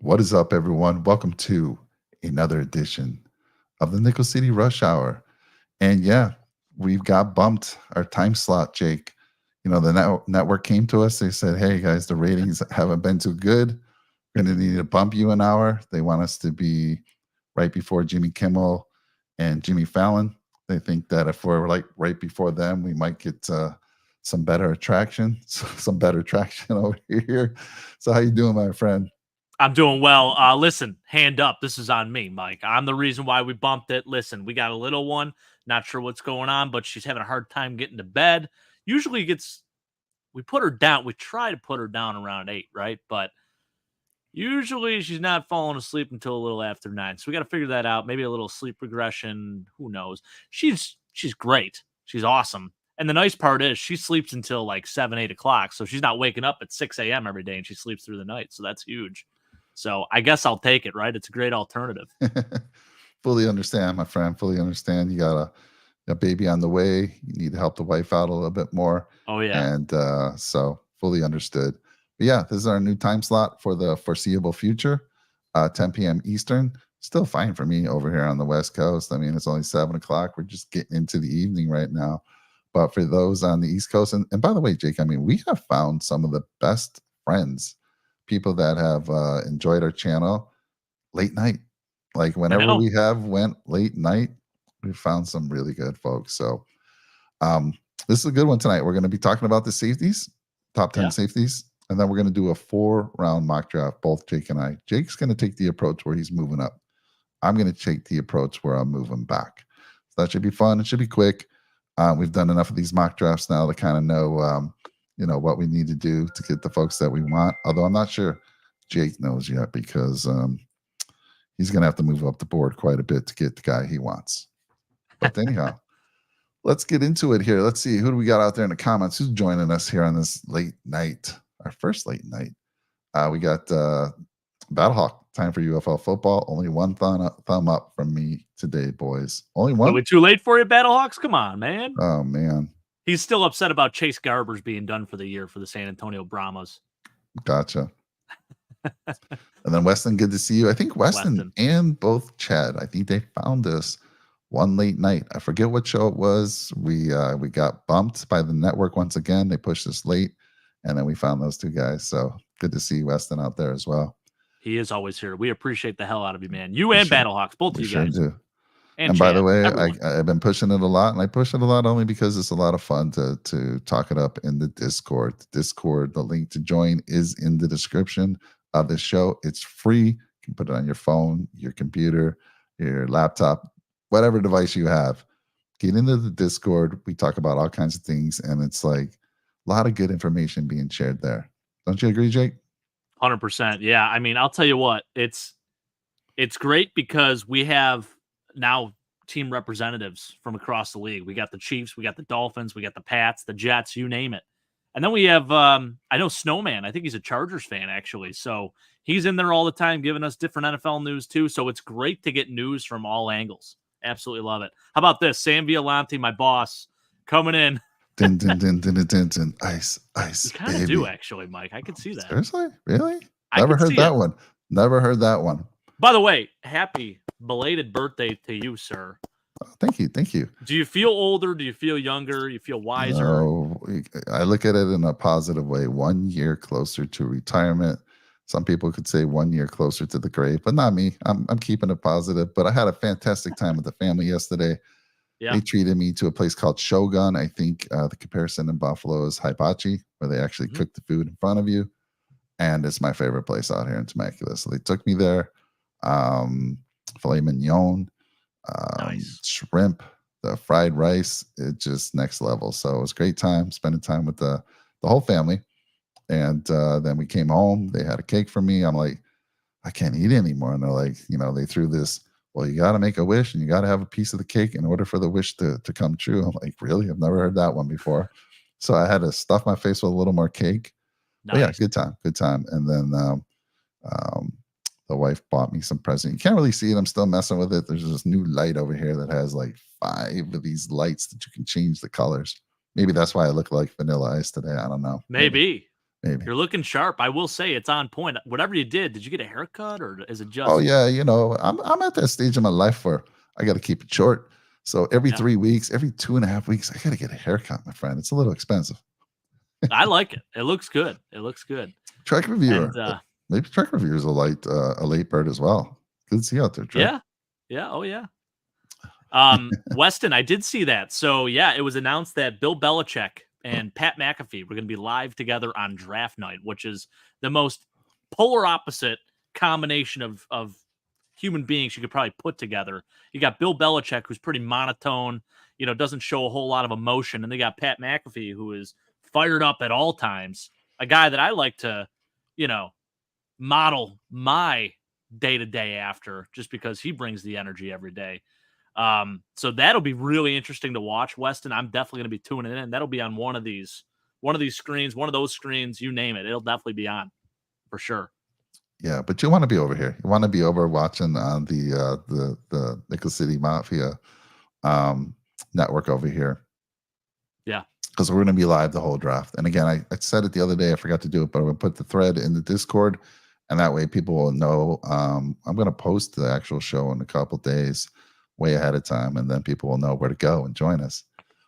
What is up, everyone? Welcome to another edition of the Nickel City Rush Hour. And yeah, we've got bumped our time slot, Jake. The network came to us. They said, hey, guys, the ratings haven't been too good. We're going to need to bump you an hour. They want us to be right before Jimmy Kimmel and Jimmy Fallon. They think that if we're like right before them, we might get some better attraction, some better traction over here. So how you doing, my friend? I'm doing well. Listen, hand up. This is on me, Mike. I'm the reason why we bumped it. Listen, we got a little one. Not sure what's going on, but she's having a hard time getting to bed. Usually we put her down. We try to put her down around 8, right? But usually she's not falling asleep until a little after 9. So we got to figure that out. Maybe a little sleep regression. Who knows? She's great. She's awesome. And the nice part is she sleeps until like 7, 8 o'clock. So she's not waking up at 6 a.m. every day and she sleeps through the night. So that's huge. So I guess I'll take it, right? It's a great alternative. Fully understand, my friend. Fully understand. You got a baby on the way. You need to help the wife out a little bit more. Oh, yeah. And so fully understood. But yeah, this is our new time slot for the foreseeable future, 10 p.m. Eastern. Still fine for me over here on the West Coast. I mean, it's only 7 o'clock. We're just getting into the evening right now. But for those on the East Coast, and by the way, Jake, I mean, we have found some of the best friends, people that have enjoyed our channel late night. Like I whenever know. we have went late night, we found some really good folks. So this is a good one tonight. We're going to be talking about the safeties, top 10 Yeah. safeties, and then we're going to do a 4-round mock draft, both Jake and I. Jake's going to take the approach where he's moving up. I'm going to take the approach where I'm moving back. So that should be fun. It should be quick. We've done enough of these mock drafts now to kind of know, what we need to do to get the folks that we want. Although I'm not sure Jake knows yet because he's going to have to move up the board quite a bit to get the guy he wants. But anyhow, let's get into it here. Let's see, who do we got out there in the comments? Who's joining us here on this late night, our first late night? We got Battlehawk, time for UFL football. Only one thumb up from me today, boys. Only one? Are we too late for you, Battlehawks? Come on, man. Oh, man. He's still upset about Chase Garbers being done for the year for the San Antonio Brahmas. Gotcha. And then Weston, good to see you. I think Weston and both Chad, I think they found us one late night. I forget what show it was. We got bumped by the network once again. They pushed us late, and then we found those two guys. So good to see Weston out there as well. He is always here. We appreciate the hell out of you, man. You and Battlehawks, both of you guys. Do. And by Chad, the way, I've been pushing it a lot, and I push it a lot only because it's a lot of fun to talk it up in the Discord. The link to join is in the description of the show. It's free. You can put it on your phone, your computer, your laptop, whatever device you have. Get into the Discord. We talk about all kinds of things, and it's like a lot of good information being shared there. Don't you agree, Jake? 100%. Yeah. I mean, I'll tell you what, it's great because we have now team representatives from across the league. We got the Chiefs, we got the Dolphins, we got the Pats, the Jets, you name it. And then we have, I know Snowman. I think he's a Chargers fan, actually. So he's in there all the time giving us different NFL news, too. So it's great to get news from all angles. Absolutely love it. How about this? Sam Violante, my boss, coming in. Din, din, din, din, din, din. Ice, You kind of do, actually, Mike. I can see that. Seriously? Really? Never heard that one. Never heard that one. By the way, happy belated birthday to you, sir. Thank you. Do you feel older? Do you feel younger? You feel wiser? No, I look at it in a positive way. 1 year closer to retirement. Some people could say 1 year closer to the grave, but not me. I'm keeping it positive. But I had a fantastic time with the family yesterday. Yeah. They treated me to a place called Shogun. I think the comparison in Buffalo is hibachi, where they actually cook the food in front of you. And it's my favorite place out here in Temecula. So they took me there. Filet mignon. Nice. Shrimp, the fried rice, it's just next level. So it was a great time spending time with the whole family. And then we came home. They had a cake for me. I'm like, I can't eat anymore. And they're like, they threw this, well, you got to make a wish and you got to have a piece of the cake in order for the wish to come true. I'm like, really? I've never heard that one before. So I had to stuff my face with a little more cake. Nice. But yeah, good time. And then the wife bought me some present. You can't really see it. I'm still messing with it. There's this new light over here that has like 5 of these lights that you can change the colors. Maybe that's why I look like Vanilla Ice today. I don't know. Maybe. maybe. You're looking sharp. I will say it's on point. Whatever you did you get a haircut or is it Oh just yeah, I'm at that stage in my life where I got to keep it short. So every yeah, 3 weeks, every 2.5 weeks, I got to get a haircut, my friend. It's a little expensive. I like it. It looks good. It looks good. Trek And reviewer, maybe Trek reviewer is a late bird as well. Good to see you out there, Trek. yeah. Yeah. Oh yeah. Weston, I did see that. So yeah, it was announced that Bill Belichick and Pat McAfee were going to be live together on draft night, which is the most polar opposite combination of human beings you could probably put together. You got Bill Belichick, who's pretty monotone, doesn't show a whole lot of emotion, and they got Pat McAfee, who is fired up at all times. A guy that I like to, you know, model my day to day after, just because he brings the energy every day. So that'll be really interesting to watch, Weston. I'm definitely going to be tuning in. That'll be on one of these screens, one of those screens, you name it. It'll definitely be on for sure. Yeah, but you want to be over here. You want to be over watching on the Nickel City Mafia um, network over here Yeah. because we're going to be live the whole draft. And again, I said it the other day. I forgot to do it, but I'm going to put the thread in the Discord, and that way people will know. I'm going to post the actual show in a couple days, way ahead of time, and then people will know where to go and join us.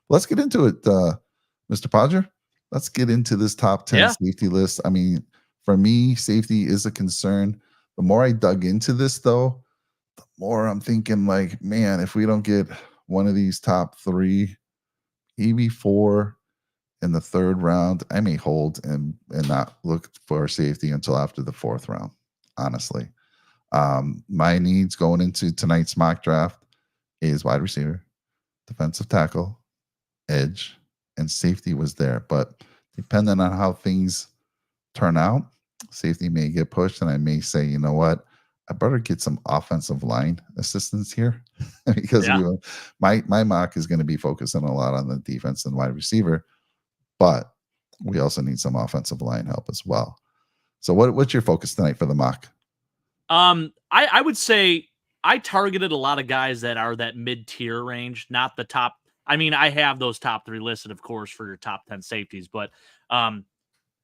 Let's get into it, Mr. Podger. Let's get into this top 10 Yeah. safety list. I mean, for me, safety is a concern. The more I dug into this, though, the more I'm thinking, like, man, if we don't get one of these top three, maybe four in the third round, I may hold and not look for safety until after the fourth round, honestly. My needs going into tonight's mock draft is wide receiver, defensive tackle, edge, and safety was there. But depending on how things turn out, safety may get pushed, and I may say, you know what, I better get some offensive line assistance here because Yeah. my mock is going to be focusing a lot on the defense and wide receiver, but we also need some offensive line help as well. So what's your focus tonight for the mock? I would say I targeted a lot of guys that are that mid-tier range, not the top. I mean, I have those top three listed, of course, for your top 10 safeties, but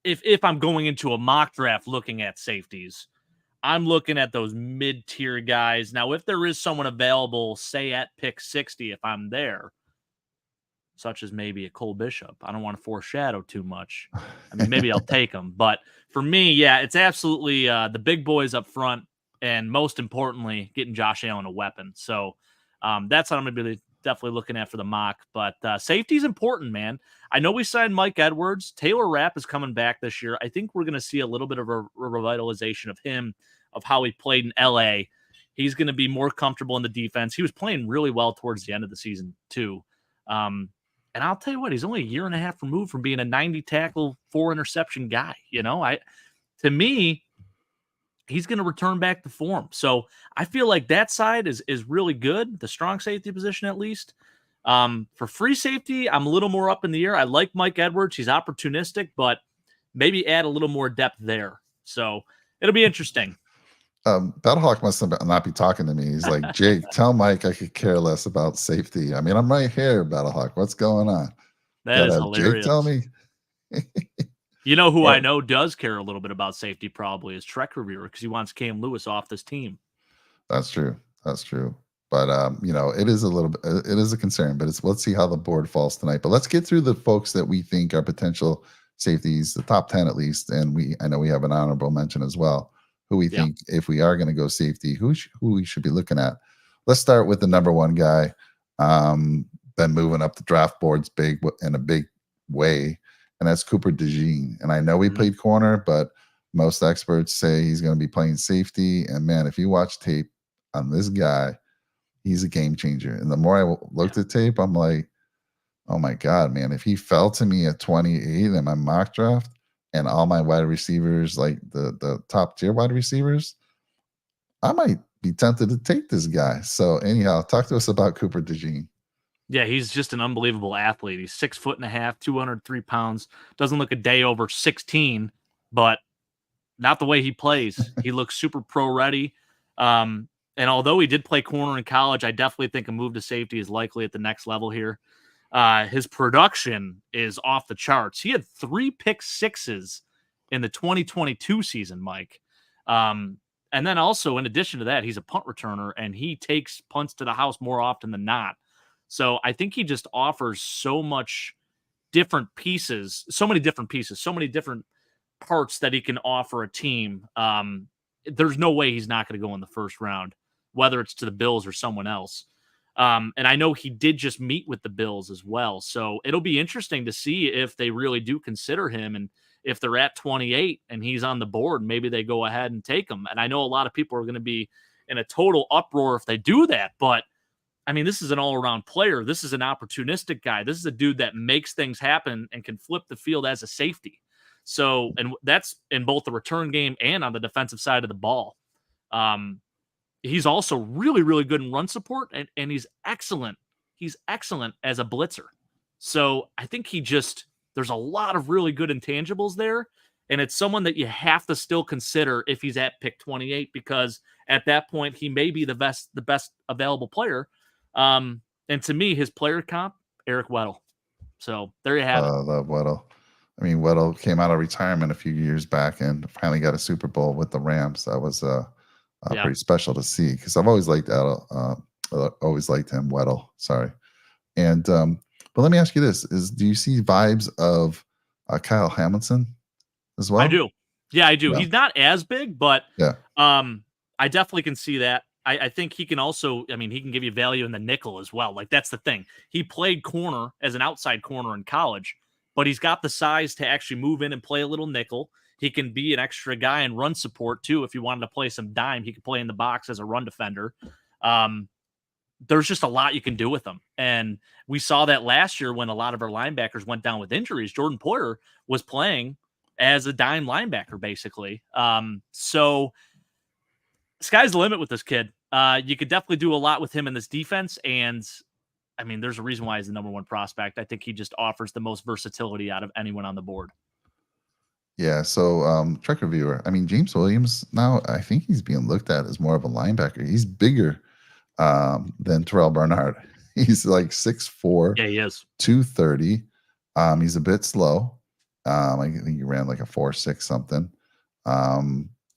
if I'm going into a mock draft looking at safeties, I'm looking at those mid-tier guys. Now, if there is someone available, say at pick 60, if I'm there, such as maybe a Cole Bishop, I don't want to foreshadow too much. I mean, maybe I'll take him. But for me, yeah, it's absolutely the big boys up front, and most importantly, getting Josh Allen a weapon. So that's what I'm going to be definitely looking at for the mock. But safety is important, man. I know we signed Mike Edwards. Taylor Rapp is coming back this year. I think we're going to see a little bit of a revitalization of him, of how he played in LA. He's going to be more comfortable in the defense. He was playing really well towards the end of the season, too. And I'll tell you what, he's only a year and a half removed from being a 90 tackle, 4 interception guy. To me, he's going to return back to form. So I feel like that side is really good, the strong safety position at least. For free safety, I'm a little more up in the air. I like Mike Edwards. He's opportunistic, but maybe add a little more depth there. So it'll be interesting. Battlehawk must not be talking to me. He's like, Jake, tell Mike I could care less about safety. I mean, I'm right here, Battlehawk. What's going on? That Gotta is have Jake hilarious. tell me. You know who I know does care a little bit about safety probably is Trek Reviewer, because he wants Cam Lewis off this team. That's true. That's true. But it is a little bit. It is a concern. But let's see how the board falls tonight. But let's get through the folks that we think are potential safeties, the top 10 at least. And I know we have an honorable mention as well. Who we think, if we are going to go safety, who we should be looking at. Let's start with the number one guy. Been moving up the draft boards in a big way, and that's Cooper DeJean. And I know he played corner, but most experts say he's going to be playing safety. And man, if you watch tape on this guy, he's a game changer. And the more I looked at tape, I'm like, oh my God, man, if he fell to me at 28 in my mock draft and all my wide receivers, like the top tier wide receivers, I might be tempted to take this guy. So anyhow, talk to us about Cooper DeJean. Yeah, he's just an unbelievable athlete. He's 6'1.5", 203 pounds. Doesn't look a day over 16, but not the way he plays. He looks super pro ready. And although he did play corner in college, I definitely think a move to safety is likely at the next level here. His production is off the charts. He had 3 pick sixes in the 2022 season, Mike. And then also, in addition to that, he's a punt returner and he takes punts to the house more often than not. So I think he just offers so much different pieces, so many different pieces, so many different parts that he can offer a team. There's no way he's not going to go in the first round, whether it's to the Bills or someone else. And I know he did just meet with the Bills as well. So it'll be interesting to see if they really do consider him. And if they're at 28 and he's on the board, maybe they go ahead and take him. And I know a lot of people are going to be in a total uproar if they do that. But I mean, this is an all-around player. This is an opportunistic guy. This is a dude that makes things happen and can flip the field as a safety. So, and that's in both the return game and on the defensive side of the ball. He's also really, really good in run support, and he's excellent. He's excellent as a blitzer. So I think there's a lot of really good intangibles there, and it's someone that you have to still consider if he's at pick 28, because at that point he may be the best available player. And to me, his player comp, Eric Weddle. So there you have it. I love Weddle. I mean, Weddle came out of retirement a few years back and finally got a Super Bowl with the Rams. That was pretty special to see, because I've always liked him, Weddle. Sorry. And but let me ask you this: do you see vibes of Kyle Hamilton as well? I do. Yeah, I do. Yeah. He's not as big, but Yeah. I definitely can see that. I think he can also, I mean, he can give you value in the nickel as well. Like, that's the thing. He played corner as an outside corner in college, but he's got the size to actually move in and play a little nickel. He can be an extra guy and run support too. If you wanted to play some dime, he could play in the box as a run defender. There's just a lot you can do with him. And we saw that last year when a lot of our linebackers went down with injuries. Jordan Poyer was playing as a dime linebacker, basically. So sky's the limit with this kid. You could definitely do a lot with him in this defense. And I mean, there's a reason why he's the number one prospect. I think he just offers the most versatility out of anyone on the board. Yeah, so Trek Reviewer, I mean, James Williams now, I think he's being looked at as more of a linebacker. He's bigger than Terrell Bernard. He's like 6'4". Yeah, he is. 230. He's a bit slow. I think he ran like a 4.6 something.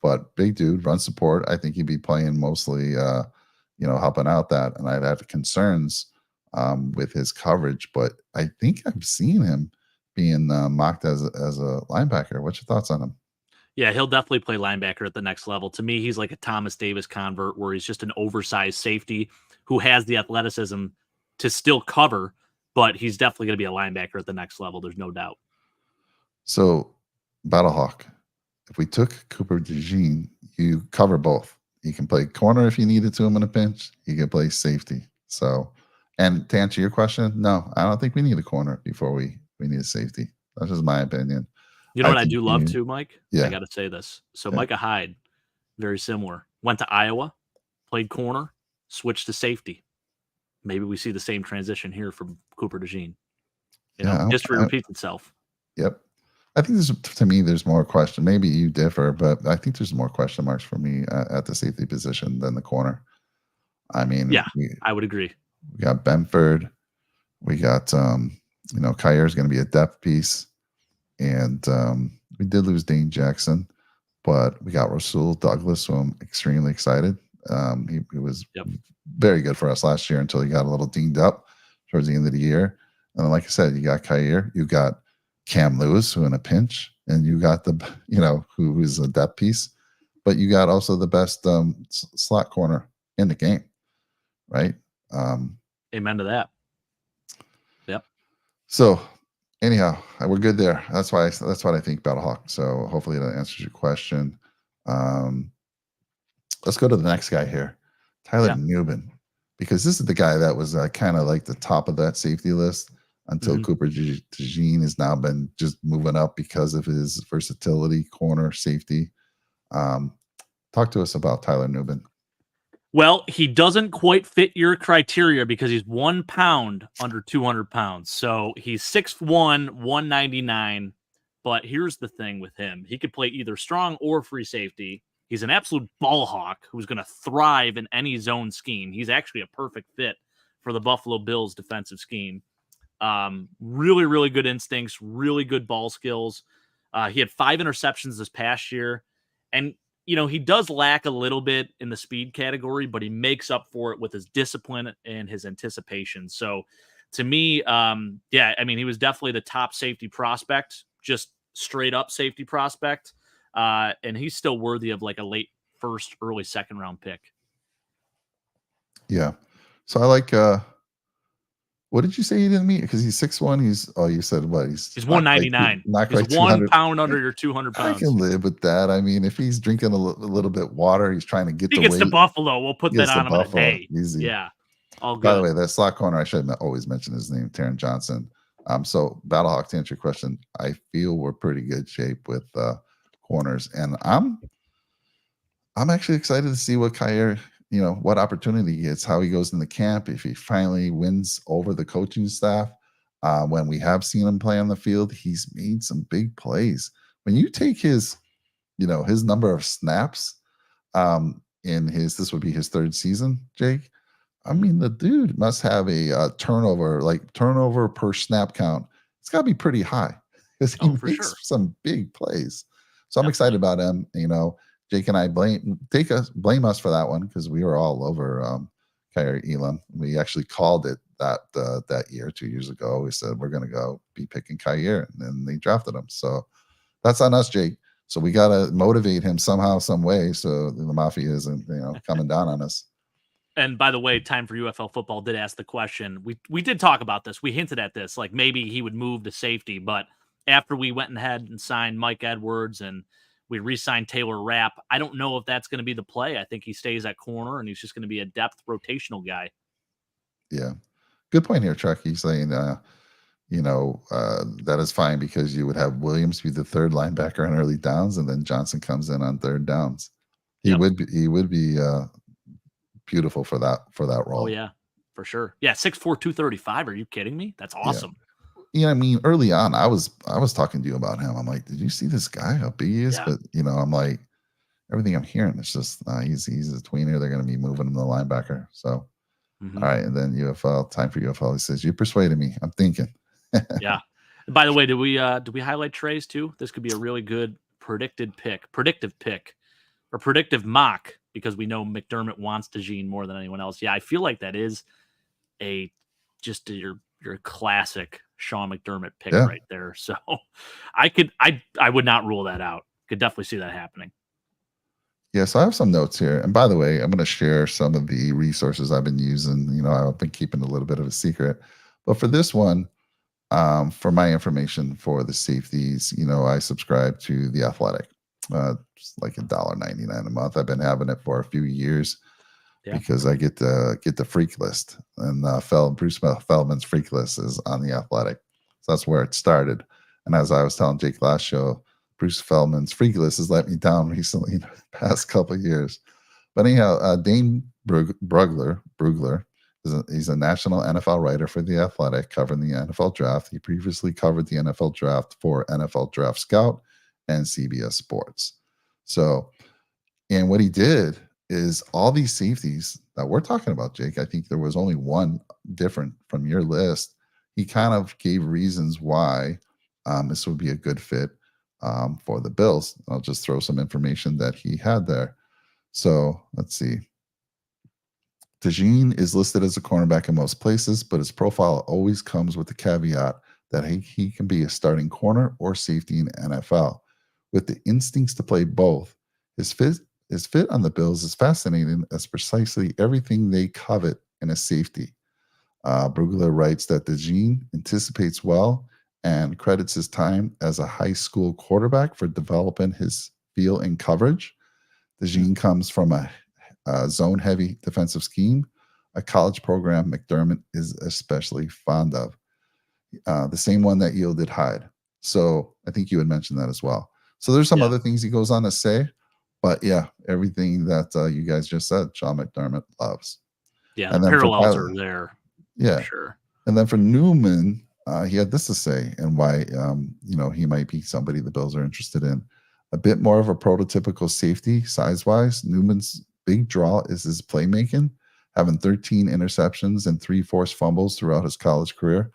But big dude, run support. I think he'd be playing mostly, helping out that. And I'd have concerns with his coverage, but I think I've seen him being mocked as a linebacker. What's your thoughts on him? Yeah, he'll definitely play linebacker at the next level. To me, he's like a Thomas Davis convert, where he's just an oversized safety who has the athleticism to still cover, but he's definitely going to be a linebacker at the next level. There's no doubt. So, Battlehawk, if we took Cooper DeJean, you cover both. You can play corner if you needed to him in a pinch. You can play safety. So, and to answer your question, no, I don't think we need a corner before we need a safety. That's just my opinion. You know what I do love too, Mike? Yeah. I got to say this. So Micah Hyde, very similar. Went to Iowa, played corner, switched to safety. Maybe we see the same transition here from Cooper DeJean. History repeats itself. Yep. I think there's more question. Maybe you differ, but I think there's more question marks for me at the safety position than the corner. I mean, yeah, I would agree. We got Benford. We got, Kyer is going to be a depth piece. And we did lose Dane Jackson, but we got Rasul Douglas, who I'm extremely excited. He was very good for us last year until he got a little dinged up towards the end of the year. And like I said, you got Kyer, you got Cam Lewis, who in a pinch, and you got who is a depth piece, but you got also the best slot corner in the game, right? Amen to that. Yep. So anyhow, we're good there. That's what I think about Hawk. So hopefully that answers your question. Let's go to the next guy here, Tyler Nubin, because this is the guy that was kind of like the top of that safety list until Cooper DeJean has now been just moving up because of his versatility, corner, safety. Talk to us about Tyler Nubin. Well, he doesn't quite fit your criteria because he's 1 pound under 200 pounds. So he's 6'1", 199. But here's the thing with him. He could play either strong or free safety. He's an absolute ball hawk who's going to thrive in any zone scheme. He's actually a perfect fit for the Buffalo Bills defensive scheme. Really, really good instincts, really good ball skills. He had 5 interceptions this past year, and he does lack a little bit in the speed category, but he makes up for it with his discipline and his anticipation. So, to me, yeah, I mean, he was definitely the top safety prospect, just straight up safety prospect, and he's still worthy of like a late first, early second round pick. Yeah. So I like what did you say he didn't meet? Because he's 6'1". You said what? He's He's not quite 199. not He's quite 1 200. pound under your 200 I pounds. can live with that. I mean, if he's drinking a little bit water, he's trying to get He the gets to weight. Buffalo. We'll put He that gets the on him in a Buffalo. day. Easy. Yeah. All By the good. way, that slot corner, I should always mention his name, Taron Johnson. So Battlehawk, to answer your question, I feel we're pretty good shape with corners, and I'm actually excited to see what Kyer, what opportunity he gets, how he goes in the camp, if he finally wins over the coaching staff. When we have seen him play on the field, he's made some big plays. When you take his number of snaps, this would be his third season, Jake. I mean, the dude must have a turnover per snap count. It's got to be pretty high because he Oh, for makes sure. some big plays. So I'm excited Definitely. about him. Jake and I blame us for that one because we were all over Kyrie Elam. We actually called it that year 2 years ago. We said we're going to go be picking Kyrie, and then they drafted him. So that's on us, Jake. So we got to motivate him somehow, some way, so the mafia isn't coming down on us. And by the way, Time for UFL Football did ask the question. We did talk about this. We hinted at this, like maybe he would move to safety, but after we went ahead and signed Mike Edwards and we re-signed Taylor Rapp, I don't know if that's going to be the play. I think he stays at corner and he's just going to be a depth rotational guy. Yeah, good point here, Chuck. He's saying, that is fine because you would have Williams be the third linebacker on early downs, and then Johnson comes in on third downs. He Yep. would be beautiful for that role. Oh yeah, for sure. Yeah, 6'4", 235. Are you kidding me? That's awesome. Yeah, I mean, early on, I was talking to you about him. I'm like, did you see this guy? How big he is? Yeah. But I'm like, everything I'm hearing, it's just he's a tweener. They're going to be moving him to linebacker. So, all right, and then UFL, Time for UFL. He says, "You persuaded me. I'm thinking." Yeah. And by the way, do we highlight Trey's too? This could be a really good predictive pick, or predictive mock, because we know McDermott wants DeJean more than anyone else. Yeah, I feel like that is your classic Sean McDermott pick right there. So I would not rule that out. Could definitely see that happening. Yeah, so I have some notes here. And by the way, I'm going to share some of the resources I've been using. I've been keeping a little bit of a secret. But for this one, for my information for the safeties, I subscribe to The Athletic. It's like $1.99 a month. I've been having it for a few years because I get the freak list. And Bruce Feldman's freak list is on The Athletic. So that's where it started. And as I was telling Jake last show, Bruce Feldman's freak list has let me down recently in the past couple of years. But anyhow, Dane Brugler, he's a national NFL writer for The Athletic, covering the NFL draft. He previously covered the NFL draft for NFL Draft Scout and CBS Sports. So, and what he did is all these safeties that we're talking about, Jake, I think there was only one different from your list. He kind of gave reasons why this would be a good fit for the Bills. I'll just throw some information that he had there. So let's see. DeJean is listed as a cornerback in most places, but his profile always comes with the caveat that he can be a starting corner or safety in NFL. With the instincts to play both, his fit on the Bills is fascinating as precisely everything they covet in a safety. Brugler writes that DeJean anticipates well and credits his time as a high school quarterback for developing his feel in coverage. DeJean comes from a zone-heavy defensive scheme, a college program McDermott is especially fond of. The same one that yielded Hyde. So I think you had mentioned that as well. So there's some other things he goes on to say, but yeah, everything that you guys just said, Sean McDermott loves. Yeah, and the then parallels are there. Yeah, for sure. And then for Newman, he had this to say, and why he might be somebody the Bills are interested in. A bit more of a prototypical safety size-wise. Newman's big draw is his playmaking, having 13 interceptions and 3 forced fumbles throughout his college career.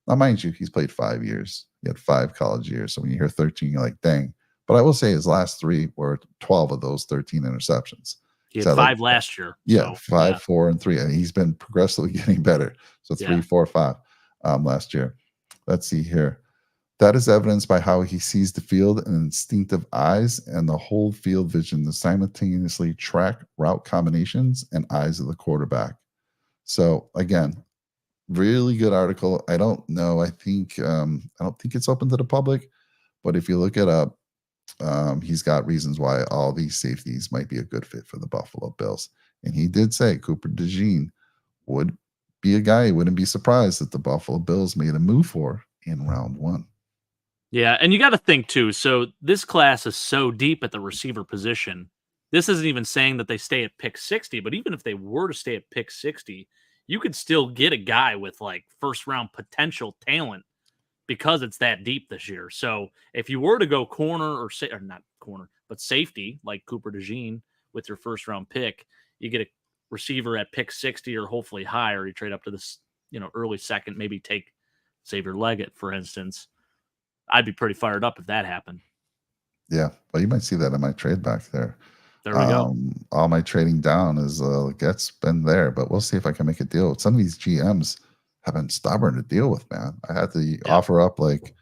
Now, mind you, he's played 5 years. He had 5 college years. So when you hear 13, you're like, dang. But I will say his last 3 were 12 of those 13 interceptions. He He's had had like 5 last year. yeah, So, 5, 4, and 3. And he's been progressively getting better. So yeah. 3, 4, 5 last year. Let's see here. That is evidenced by how he sees the field and instinctive eyes and the whole field vision to simultaneously track route combinations and eyes of the quarterback. So again, really good article. I don't know. I don't think it's open to the public, but if you look it up, he's got reasons why all these safeties might be a good fit for the Buffalo Bills. And he did say Cooper DeJean would be a guy he wouldn't be surprised that the Buffalo Bills made a move for in round 1. Yeah, and you got to think too. So this class is so deep at the receiver position. This isn't even saying that they stay at pick 60, but even if they were to stay at pick 60, you could still get a guy with like first round potential talent because it's that deep this year. So if you were to go corner or not corner, but safety like Cooper DeJean with your first round pick, you get a receiver at pick 60 or hopefully higher. You trade up to this, early second, maybe take Xavier Leggett, for instance. I'd be pretty fired up if that happened. Yeah, well, you might see that in my trade back there. There we go. All my trading down is Legette's been there, but we'll see if I can make a deal. Some of these GMs have been stubborn to deal with, man. I had to offer up like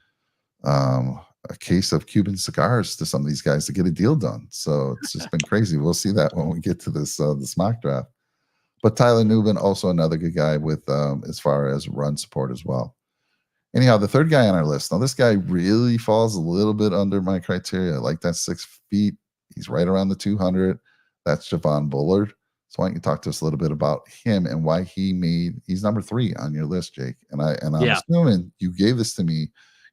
a case of Cuban cigars to some of these guys to get a deal done. So it's just been crazy. We'll see that when we get to this mock draft. But Tyler Nubin, also another good guy with as far as run support as well. Anyhow, the third guy on our list. Now, this guy really falls a little bit under my criteria. I like that 6 feet. He's right around the 200. That's Javon Bullard. So why don't you talk to us a little bit about him and why he's number 3 on your list, Jake? And I'm assuming you gave this to me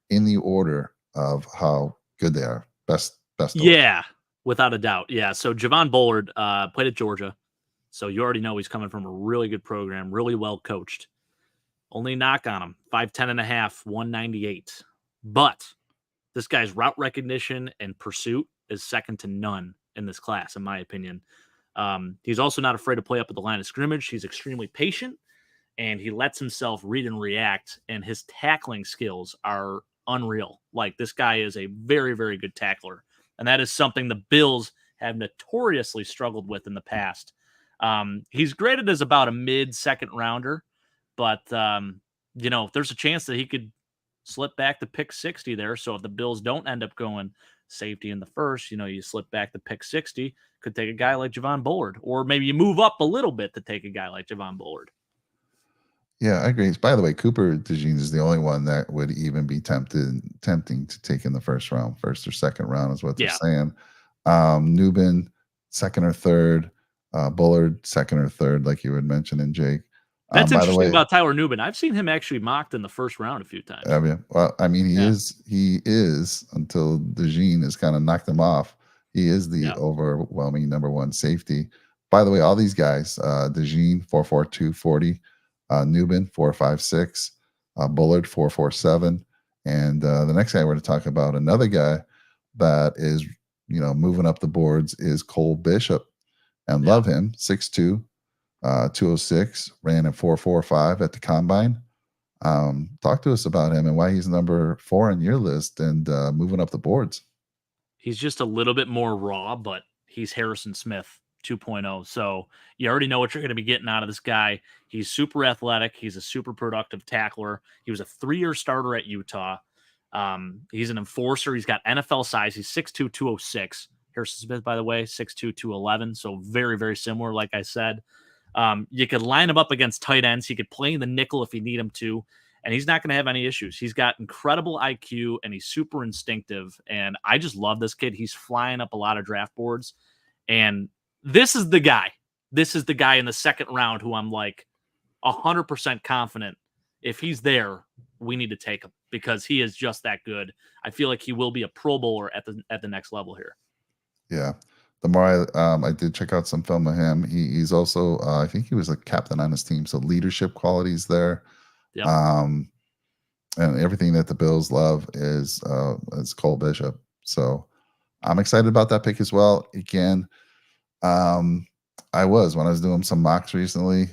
in the order of how good they are. Best. Yeah, without a doubt. Yeah. So Javon Bullard played at Georgia. So you already know he's coming from a really good program, really well coached. Only knock on him, 5'10 and a half, 198. But this guy's route recognition and pursuit is second to none in this class, in my opinion. He's also not afraid to play up at the line of scrimmage. He's extremely patient, and he lets himself read and react, and his tackling skills are unreal. Like, this guy is a very, very good tackler, and that is something the Bills have notoriously struggled with in the past. He's graded as about a mid-second rounder, but, there's a chance that he could slip back to pick 60 there. So if the Bills don't end up going safety in the first, you slip back to pick 60, could take a guy like Javon Bullard, or maybe you move up a little bit to take a guy like Javon Bullard. Yeah, I agree. By the way, Cooper DeJean is the only one that would even be tempting to take in the first or second round is what they're saying. Nubin, second or third. Bullard, second or third, like you had mentioned, and Jake. That's interesting about Tyler Nubin. I've seen him actually mocked in the first round a few times. Well, I mean, he is until DeJean has kind of knocked him off. He is the overwhelming number 1 safety. By the way, all these guys, DeJean 4.42 40, Nubin 4.56, Bullard 4.47, and the next guy we're going to talk about, another guy that is moving up the boards, is Cole Bishop, and love him, 6'2". 206, ran at 4.45 at the combine. Talk to us about him and why he's number 4 on your list and moving up the boards. He's just a little bit more raw, but he's Harrison Smith 2.0. So you already know what you're going to be getting out of this guy. He's super athletic. He's a super productive tackler. He was a 3-year starter at Utah. He's an enforcer. He's got NFL size. He's 6'2", 206. Harrison Smith, by the way, 6'2", 211. So very, very similar, like I said. You could line him up against tight ends. He could play in the nickel if you need him to, and he's not going to have any issues. He's got incredible IQ, and he's super instinctive, and I just love this kid. He's flying up a lot of draft boards, and this is the guy. This is the guy in the second round who I'm like 100% confident if he's there, we need to take him because he is just that good. I feel like he will be a Pro Bowler at the next level here. Yeah. The more I did check out some film of him, he's also I think he was a captain on his team, so leadership qualities there. Yep. And everything that the Bills love is Cole Bishop. So I'm excited about that pick as well. Again, when I was doing some mocks recently,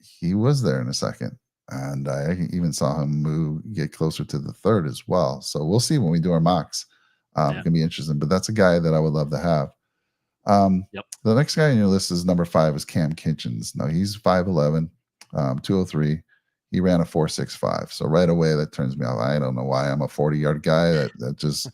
he was there in a second. and I even saw him get closer to the third as well. So we'll see when we do our mocks. It's Yeah. gonna be interesting, but that's a guy that I would love to have. Um, Yep. the next guy on your list is number 5 is Cam Kitchens. Now he's 5'11, 203. He ran a 4.65. So right away that turns me off. I don't know why I'm a 40-yard guy. That just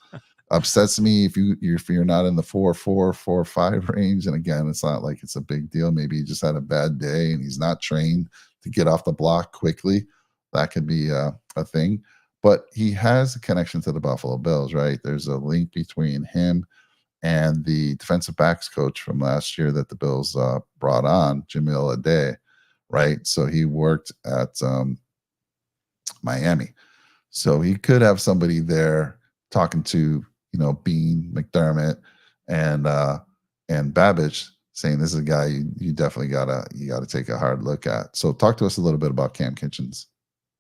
upsets me if you're not in the 4.4, 4.5 range. And again, it's not like it's a big deal. Maybe he just had a bad day and he's not trained to get off the block quickly. That could be a thing. But he has a connection to the Buffalo Bills, right? There's a link between him and the defensive backs coach from last year that the Bills brought on, Jamil Ade, right? So he worked at Miami. So he could have somebody there talking to, Bean, McDermott, and Babbage, saying this is a guy you definitely gotta take a hard look at. So talk to us a little bit about Cam Kitchens.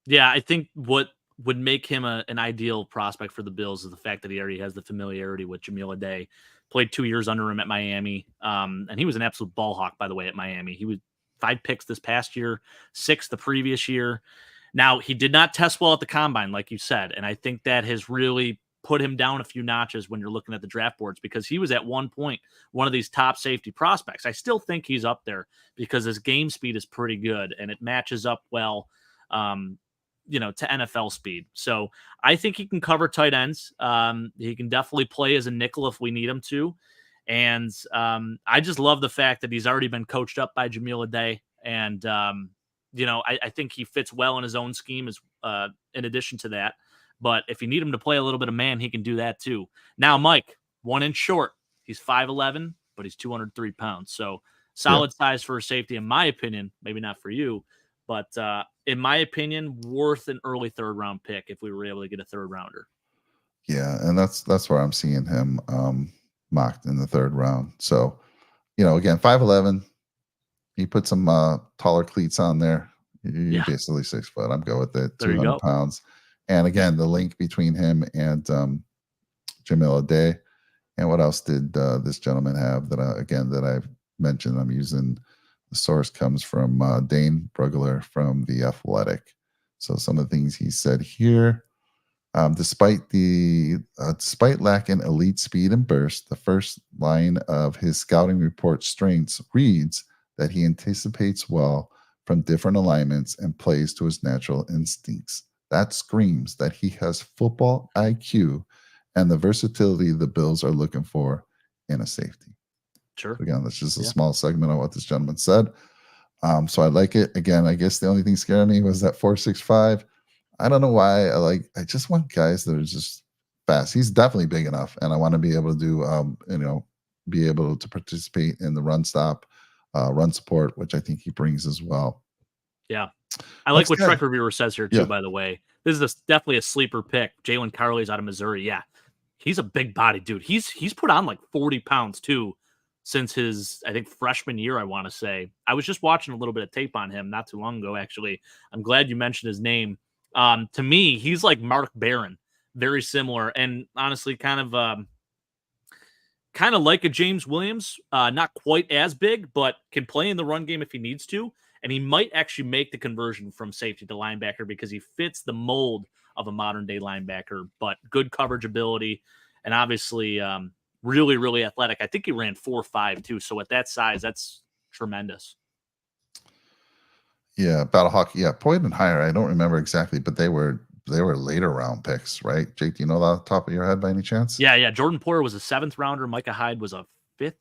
Yeah, I think what would make him an ideal prospect for the Bills is the fact that he already has the familiarity with Jamil Ade. Played 2 years under him at Miami, and he was an absolute ball hawk, by the way, at Miami. He was 5 picks this past year, 6 the previous year. Now, he did not test well at the combine, like you said, and I think that has really put him down a few notches when you're looking at the draft boards because he was at one point one of these top safety prospects. I still think he's up there because his game speed is pretty good and it matches up well. Um, to NFL speed. So I think he can cover tight ends. He can definitely play as a nickel if we need him to. And I just love the fact that he's already been coached up by Jamil Ade. And, I think he fits well in his own scheme as in addition to that. But if you need him to play a little bit of man, he can do that too. Now, Mike, 1 inch short. He's 5'11", but he's 203 pounds. So Yeah. solid size for a safety, in my opinion. Maybe not for you. But in my opinion, worth an early third round pick if we were able to get a third rounder. Yeah, and that's where I'm seeing him mocked in the third round. So, again, 5'11. He put some taller cleats on there. You're Yeah, basically 6 foot. I'm good with it. there you 200 go. pounds. And again, the link between him and Jamil Ade. And what else did this gentleman have that I've mentioned? I'm using the source comes from Dane Brugler from The Athletic. So some of the things he said here, despite lacking elite speed and burst, the first line of his scouting report strengths reads that he anticipates well from different alignments and plays to his natural instincts. That screams that he has football IQ and the versatility the Bills are looking for in a safety. Sure. So again, that's just a Yeah. small segment of what this gentleman said. So I like it. Again, I guess the only thing scaring me was that 4.65. I don't know why. I just want guys that are just fast. He's definitely big enough, and I want to be able to do, be able to participate in the run stop, run support, which I think he brings as well. Yeah. I like Next what guy. Trek Reviewer says here, too, Yeah. by the way. This is definitely a sleeper pick. Jalen Carley's out of Missouri. Yeah. He's a big body dude. He's put on like 40 pounds, too, since his, I think, freshman year, I want to say. I was just watching a little bit of tape on him not too long ago, actually. I'm glad you mentioned his name. To me, he's like Mark Barron, very similar, and honestly, kind of like a James Williams, not quite as big, but can play in the run game if he needs to. And he might actually make the conversion from safety to linebacker because he fits the mold of a modern day linebacker, but good coverage ability and obviously really, really athletic. I think he ran 4.5 too. So at that size, that's tremendous. Yeah, Battle Hockey. Yeah, Poyd and higher. I don't remember exactly, but they were later round picks, right? Jake, do you know that off the top of your head by any chance? Yeah. Jordan Poyer was a 7th rounder. Micah Hyde was a 5th,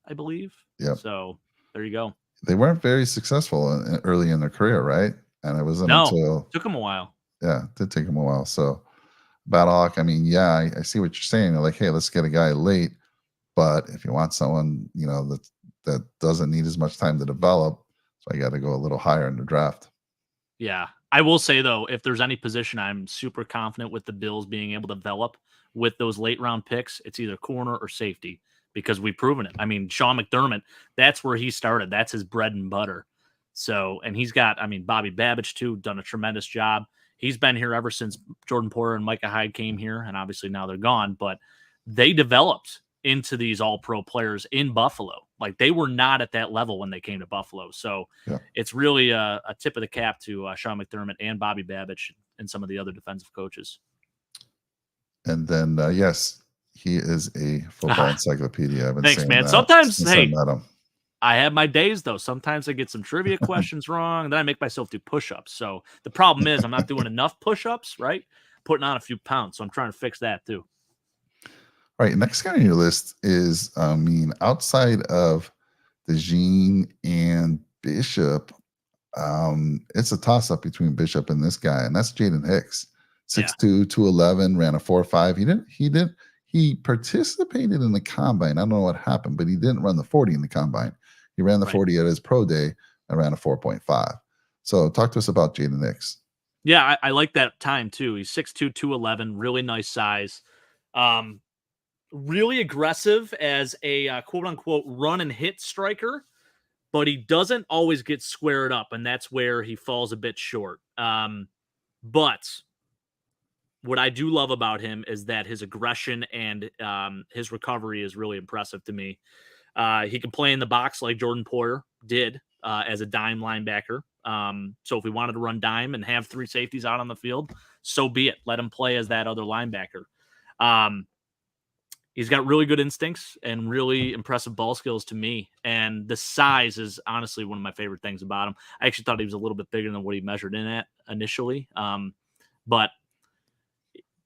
I believe. Yep. So there you go. They weren't very successful early in their career, right? And it wasn't No, until took him a while. it did take them a while. So Battlehawk, I mean, yeah, I see what you're saying. They're like, hey, let's get a guy late, but if you want someone, that doesn't need as much time to develop, so I got to go a little higher in the draft. Yeah. I will say, though, if there's any position I'm super confident with the Bills being able to develop with those late round picks, it's either corner or safety because we've proven it. I mean, Sean McDermott, that's where he started. That's his bread and butter. So, and he's got, Bobby Babbage, too, done a tremendous job. He's been here ever since Jordan Poyer and Micah Hyde came here, and obviously now they're gone, but they developed into these all-pro players in Buffalo. Like they were not at that level when they came to Buffalo. So Yeah. it's really a tip of the cap to Sean McDermott and Bobby Babich and some of the other defensive coaches. And then, yes, he is a football encyclopedia. I've been Thanks, saying man. that Sometimes, since I hey, met him. I have my days though. Sometimes I get some trivia questions wrong, and then I make myself do push-ups. So the problem is I'm not doing enough push-ups, right? Putting on a few pounds. So I'm trying to fix that too. All right, next guy on your list is, I mean, outside of DeJean and Bishop, it's a toss-up between Bishop and this guy, and that's Jaden Hicks. Yeah. 6'2", 211, ran a 4.5. He participated in the combine. I don't know what happened, but he didn't run the 40 in the combine. He ran the 40 at his pro day and ran a 4.5. So talk to us about Jaden Hicks. Yeah, I like that time too. He's 6'2", 211, really nice size. Really aggressive as a quote-unquote run and hit striker, but he doesn't always get squared up, and that's where he falls a bit short. But what I do love about him is that his aggression and his recovery is really impressive to me. He can play in the box like Jordan Poyer did as a dime linebacker. So if we wanted to run dime and have 3 safeties out on the field, so be it. Let him play as that other linebacker. He's got really good instincts and really impressive ball skills to me. And the size is honestly one of my favorite things about him. I actually thought he was a little bit bigger than what he measured in at initially. But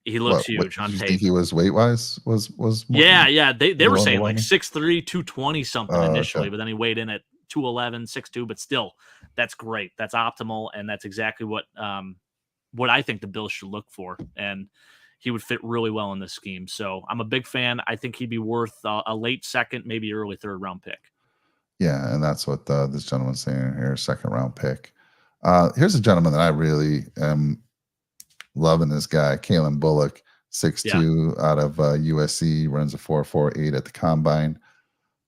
he looks huge on Did you tape. think he was weight-wise was more, Yeah. They were saying like underwhelming? 6'3", 220 something initially, Okay. but then he weighed in at 211, 6'2", but still, that's great. That's optimal, and that's exactly what I think the Bills should look for. And he would fit really well in this scheme. So I'm a big fan. I think he'd be worth a late second, maybe early third round pick. Yeah, and that's what this gentleman's saying here, second round pick. Here's a gentleman that I really am loving, this guy, Kalen Bullock, 6'2", out of USC, runs a 4.48 at the combine.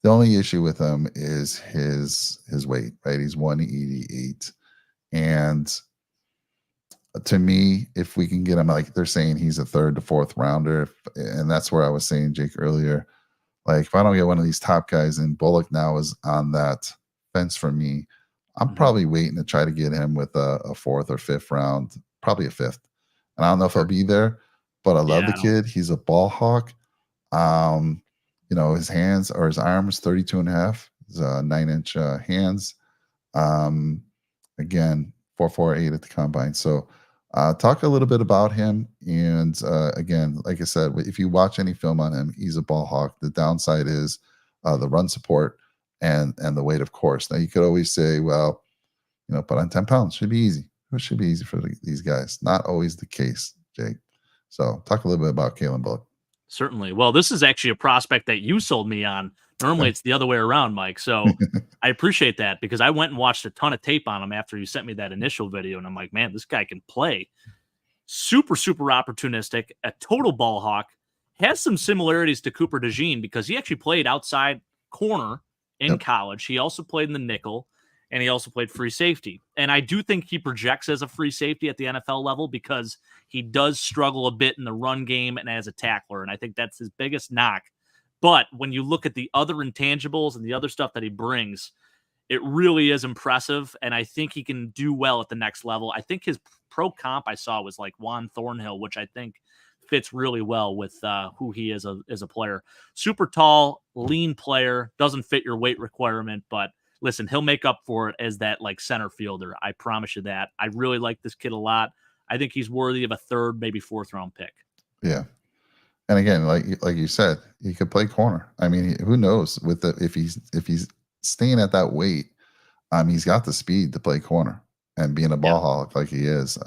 The only issue with him is his weight, right? He's 188. And to me, if we can get him, like they're saying he's a third to fourth rounder, and that's where I was saying, Jake, earlier, like if I don't get one of these top guys, and Bullock now is on that fence for me, I'm probably waiting to try to get him with a fourth or fifth round, probably a fifth. And I don't know if he'll be there, but I love the kid. He's a ball hawk. His hands or his arms, 32 and a half. His 9-inch hands. Again, 4.48 at the combine. So talk a little bit about him. And again, like I said, if you watch any film on him, he's a ball hawk. The downside is the run support and the weight, of course. Now, you could always say, well, put on 10 pounds. Should be easy. It should be easy for these guys. Not always the case, Jake. So talk a little bit about Kalen Bullock. Certainly. Well, this is actually a prospect that you sold me on. Normally it's the other way around, Mike. So I appreciate that, because I went and watched a ton of tape on him after you sent me that initial video. And I'm like, man, this guy can play. Super, super opportunistic, a total ball hawk, has some similarities to Cooper DeJean because he actually played outside corner in college. He also played in the nickel, and he also played free safety. And I do think he projects as a free safety at the NFL level because he does struggle a bit in the run game and as a tackler. And I think that's his biggest knock. But when you look at the other intangibles and the other stuff that he brings, it really is impressive. And I think he can do well at the next level. I think his pro comp I saw was like Juan Thornhill, which I think fits really well with who he is as a player. Super tall, lean player, doesn't fit your weight requirement, but listen, he'll make up for it as that like center fielder. I promise you that. I really like this kid a lot. I think he's worthy of a third, maybe fourth round pick. Yeah. And again, like you said, he could play corner. I mean, who knows if he's staying at that weight, he's got the speed to play corner, and being a ball hawk like he is,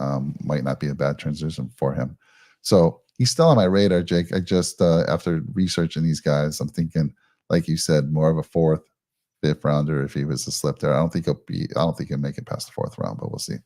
might not be a bad transition for him. So he's still on my radar, Jake. I just, after researching these guys, I'm thinking, like you said, more of a fourth, fifth rounder if he was to slip there. I don't think he'll make it past the fourth round, but we'll see.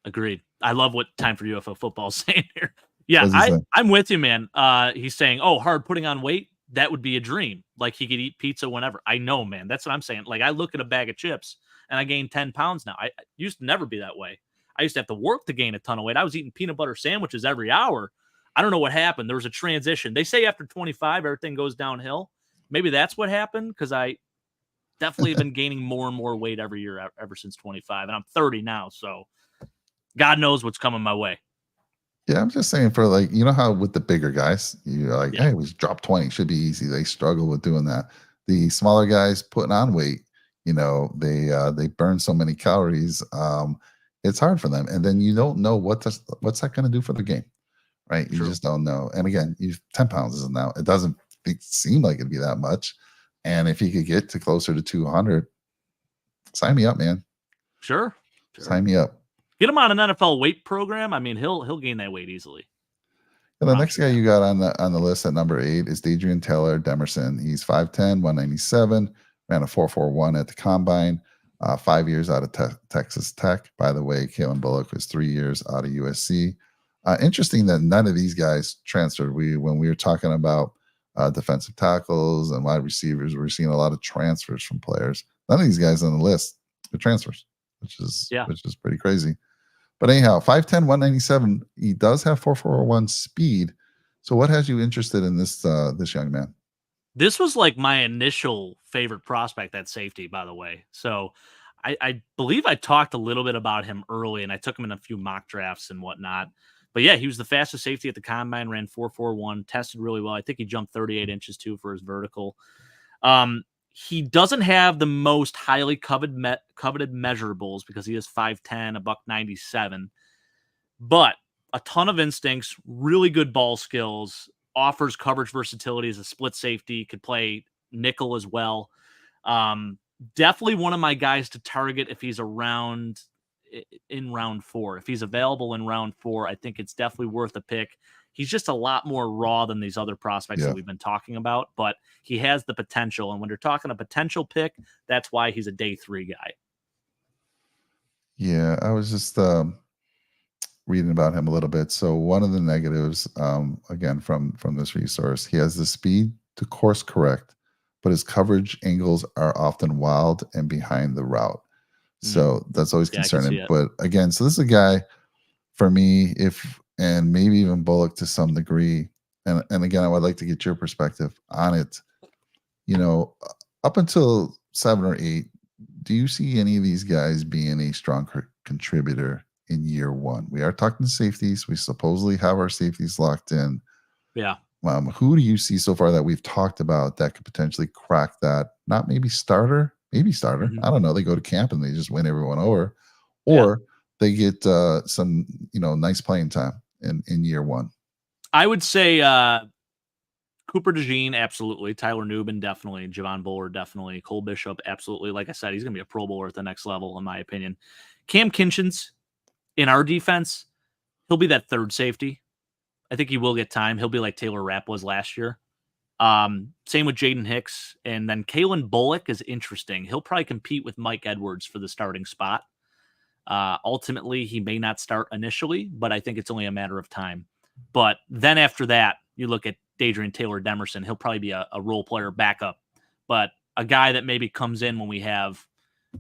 Agreed. I love what Time for UFO Football is saying here. Yeah, Saying? I'm with you, man. He's saying, oh, hard putting on weight, that would be a dream. Like he could eat pizza whenever. I know, man. That's what I'm saying. Like I look at a bag of chips and I gained 10 pounds now. I used to never be that way. I used to have to work to gain a ton of weight. I was eating peanut butter sandwiches every hour. I don't know what happened. There was a transition. They say after 25, everything goes downhill. Maybe that's what happened because I definitely been gaining more and more weight every year ever since 25, and I'm 30 now, so God knows what's coming my way. Yeah, I'm just saying for like, you know how with the bigger guys, you're like, Yeah, hey, we drop 20, should be easy. They struggle with doing that. The smaller guys putting on weight, they burn so many calories. It's hard for them. And then you don't know what's that going to do for the game, right? You true. just don't know. And again, you 10 pounds isn't now, it doesn't seem like it'd be that much. And if he could get to closer to 200, sign me up, man. Sure. Sign me up. Get him on an NFL weight program. I mean, he'll gain that weight easily. And the Promise next you guy that. you got on the list at number 8 is Taylor-Demerson. He's 5'10", 197, ran a 4.41 at the combine, 5 years out of Texas Tech. By the way, Kalen Bullock was 3 years out of USC. Interesting that none of these guys transferred. When we were talking about defensive tackles and wide receivers, we're seeing a lot of transfers from players. None of these guys on the list are transfers, which is Yeah. pretty crazy. But anyhow, 5'10", 197. He does have 4.41 speed. So what has you interested in this young man? This was like my initial favorite prospect at safety, by the way. So I believe I talked a little bit about him early, and I took him in a few mock drafts and whatnot. But yeah, he was the fastest safety at the combine, ran 4.41, tested really well. I think he jumped 38 inches too for his vertical. He doesn't have the most highly coveted measurables because he is 5'10", a buck 97, but a ton of instincts, really good ball skills, offers coverage versatility as a split safety, could play nickel as well. Definitely one of my guys to target if he's around in round 4. If he's available in round 4, I think it's definitely worth a pick. He's just a lot more raw than these other prospects that Yeah. we've been talking about, but he has the potential. And when you're talking a potential pick, that's why he's a day 3 guy. Yeah, I was just reading about him a little bit. So one of the negatives, again from this resource, he has the speed to course correct, but his coverage angles are often wild and behind the route. So that's always Yeah, I can see concerning. it. But again, so this is a guy for me, if and maybe even Bullock to some degree. And again, I would like to get your perspective on it. Up until 7 or 8, do you see any of these guys being a strong contributor in year 1? We are talking safeties. We supposedly have our safeties locked in. Yeah. Who do you see so far that we've talked about that could potentially crack that? Not maybe starter, maybe starter. Mhm. I don't know. They go to camp and they just win everyone over, Yeah. or they get some nice playing time in year 1. I would say Cooper DeJean, absolutely. Tyler Newbin, definitely. Javon Bullard, definitely. Cole Bishop, absolutely. Like I said, he's going to be a Pro Bowler at the next level, in my opinion. Cam Kinchins, in our defense, he'll be that third safety. I think he will get time. He'll be like Taylor Rapp was last year. Same with Jaden Hicks. And then Kalen Bullock is interesting. He'll probably compete with Mike Edwards for the starting spot. Ultimately, he may not start initially, but I think it's only a matter of time. But then after that, you look at Dadrian Taylor-Demerson. He'll probably be a role player backup, but a guy that maybe comes in when we have,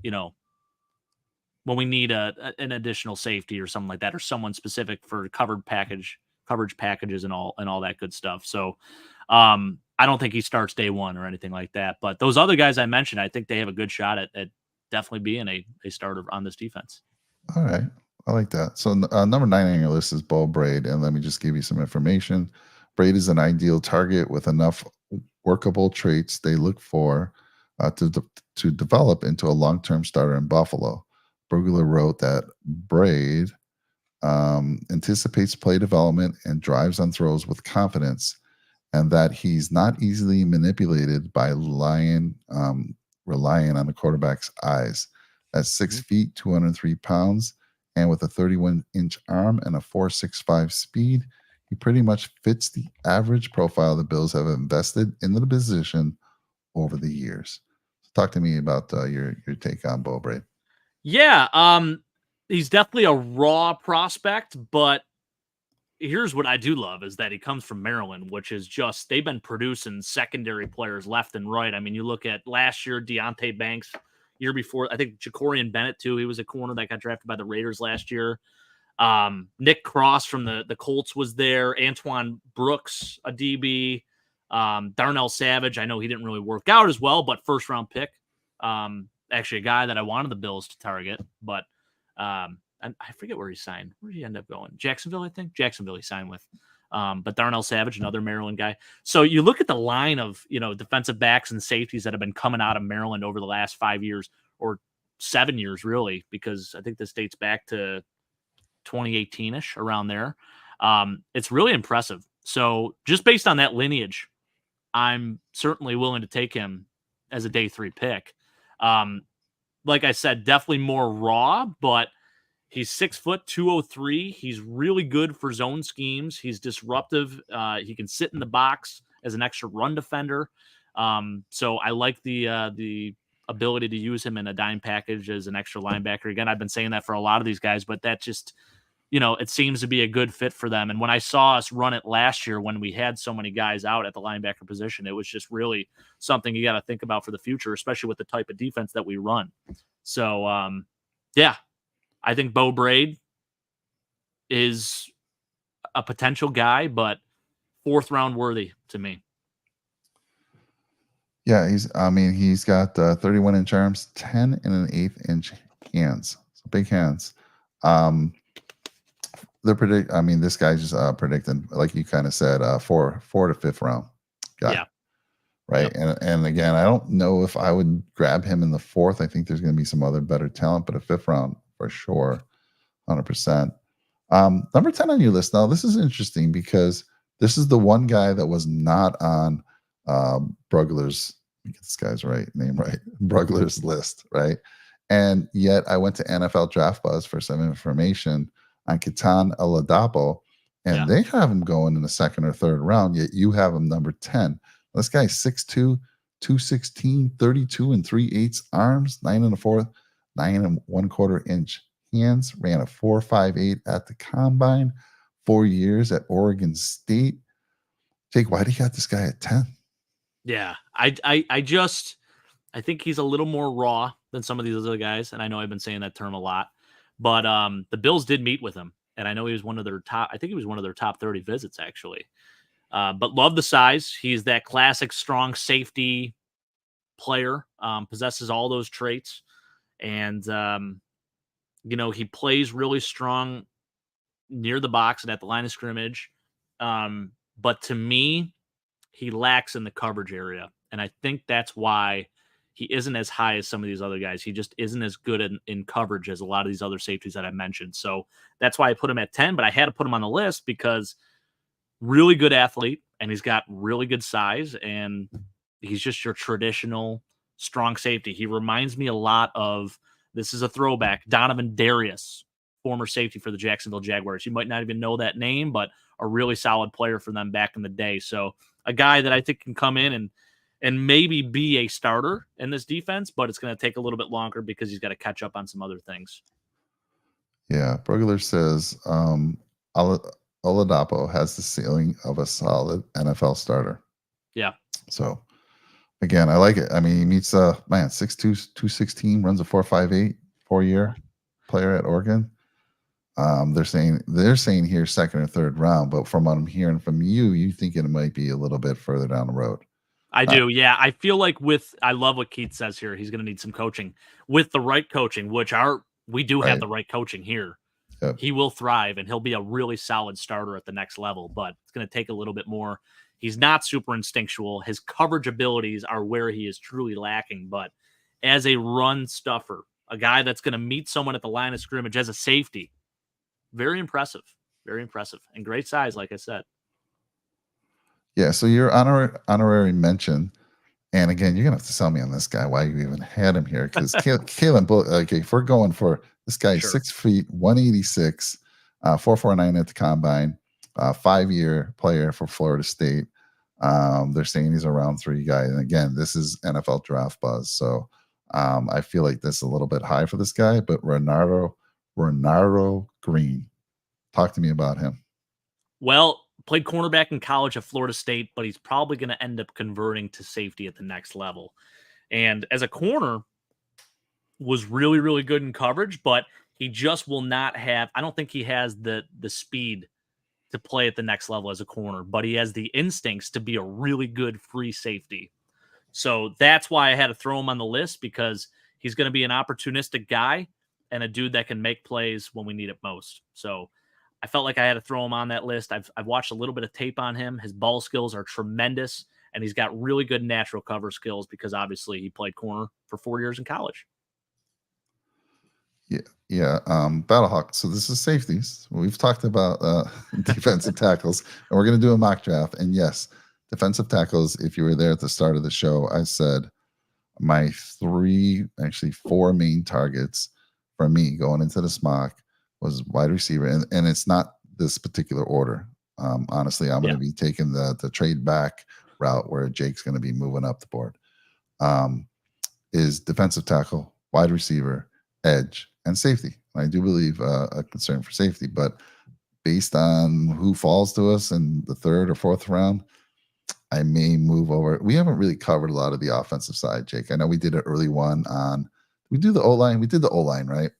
when we need an additional safety or something like that, or someone specific for coverage packages and all that good stuff. So I don't think he starts day 1 or anything like that. But those other guys I mentioned, I think they have a good shot at definitely being a starter on this defense. All right. I like that. So number 9 on your list is Bo Braid, and let me just give you some information. Braid is an ideal target with enough workable traits they look for to develop into a long-term starter in Buffalo. Burglar wrote that Braid anticipates play development and drives on throws with confidence, and that he's not easily manipulated by relying on the quarterback's eyes. At 6 feet, 203 pounds, and with a 31-inch arm and a 4.65 speed, he pretty much fits the average profile the Bills have invested into the position over the years. Talk to me about your take on Bo Braid. Yeah, he's definitely a raw prospect, but here's what I do love is that he comes from Maryland, which is just they've been producing secondary players left and right. I mean, you look at last year, Deontay Banks, year before, I think Jacorian Bennett too. He was a corner that got drafted by the Raiders last year. Nick Cross from the Colts was there. Antoine Brooks, a DB. Darnell Savage. I know he didn't really work out as well, but first round pick Actually, a guy that I wanted the Bills to target, but and I forget where he signed. Where did he end up going? Jacksonville, I think. Jacksonville he signed with. But Darnell Savage, another Maryland guy. So you look at the line of defensive backs and safeties that have been coming out of Maryland over the last 5 years or 7 years, really, because I think this dates back to 2018-ish, around there. It's really impressive. So just based on that lineage, I'm certainly willing to take him as a day 3 pick. Like I said, definitely more raw, but he's 6 foot 203. He's really good for zone schemes. He's disruptive. He can sit in the box as an extra run defender. So I like the ability to use him in a dime package as an extra linebacker. Again, I've been saying that for a lot of these guys, but that just it seems to be a good fit for them. And when I saw us run it last year, when we had so many guys out at the linebacker position, it was just really something you got to think about for the future, especially with the type of defense that we run. So, yeah, I think Bo Braid is a potential guy, but 4th round worthy to me. Yeah, he's got 31-inch arms, 10 and an eighth inch hands, so big hands. This guy's just predicting, like you kind of said, 4 to 5th round guy. Yeah. Right. Yep. And again, I don't know if I would grab him in the 4th. I think there's going to be some other better talent, but a 5th round for sure, 100%. Number 10 on your list. Now, this is interesting because this is the one guy that was not on Brugler's, let me get this guy's name right, Brugler's list, right? And yet I went to NFL Draft Buzz for some information on Ketan Oladapo, and they have him going in the 2nd or 3rd round, yet you have him number 10. This guy's 6'2", 216, 32 and 3/8 arms, 9 1/4 inch hands, ran a 4.58 at the combine, 4 years at Oregon State. Jake, why do you got this guy at 10? Yeah, I think he's a little more raw than some of these other guys, and I know I've been saying that term a lot, but the Bills did meet with him, and I know he was one of their top. I think he was one of their top 30 visits, actually. But love the size. He's that classic strong safety player, possesses all those traits. And, he plays really strong near the box and at the line of scrimmage. But to me, he lacks in the coverage area. And I think that's why he isn't as high as some of these other guys. He just isn't as good in coverage as a lot of these other safeties that I mentioned. So that's why I put him at 10, but I had to put him on the list because really good athlete, and he's got really good size, and he's just your traditional strong safety. He reminds me a lot of, this is a throwback, Donovan Darius, former safety for the Jacksonville Jaguars. You might not even know that name, but a really solid player for them back in the day. So a guy that I think can come in and maybe be a starter in this defense, but it's going to take a little bit longer because he's got to catch up on some other things. Yeah, Brugler says Oladapo has the ceiling of a solid NFL starter. Yeah. So, again, I like it. I mean, he meets 6'2", 216, runs a 4.58, 4-year player at Oregon. They're saying here 2nd or 3rd round, but from what I'm hearing from you, you think it might be a little bit further down the road. I do, yeah. I feel like I love what Keith says here. He's going to need some coaching. With the right coaching, we do have the right coaching here. Yep. He will thrive, and he'll be a really solid starter at the next level, but it's going to take a little bit more. He's not super instinctual. His coverage abilities are where he is truly lacking, but as a run stuffer, a guy that's going to meet someone at the line of scrimmage as a safety, very impressive, and great size, like I said. Yeah, so your honorary mention, and again, you're gonna have to sell me on this guy why you even had him here, because Kalen, okay, if we're going for this guy, Sure. 6 feet, 186, 4.49 at the combine, 5-year player for Florida State. They're saying he's a round 3 guy, and again, this is NFL Draft Buzz, so I feel like this is a little bit high for this guy. But Renaro Green, talk to me about him. Well, played cornerback in college at Florida State, but he's probably going to end up converting to safety at the next level. And as a corner, was really, really good in coverage, but he just will not have, I don't think he has the speed to play at the next level as a corner, but he has the instincts to be a really good free safety. So that's why I had to throw him on the list, because he's going to be an opportunistic guy and a dude that can make plays when we need it most. So I felt like I had to throw him on that list. I've watched a little bit of tape on him. His ball skills are tremendous, and he's got really good natural cover skills because obviously he played corner for 4 years in college. Yeah, yeah. Battlehawk. So this is safeties. We've talked about defensive tackles, and we're going to do a mock draft. And yes, defensive tackles. If you were there at the start of the show, I said my actually four main targets for me going into this mock was wide receiver, and it's not this particular order. Honestly, I'm going to be taking the trade back route where Jake's going to be moving up the board. Is defensive tackle, wide receiver, edge, and safety. I do believe a concern for safety, but based on who falls to us in the third or fourth round, I may move over. We haven't really covered a lot of the offensive side, Jake. I know we did an early one on. We do the O line. We did the O line, right?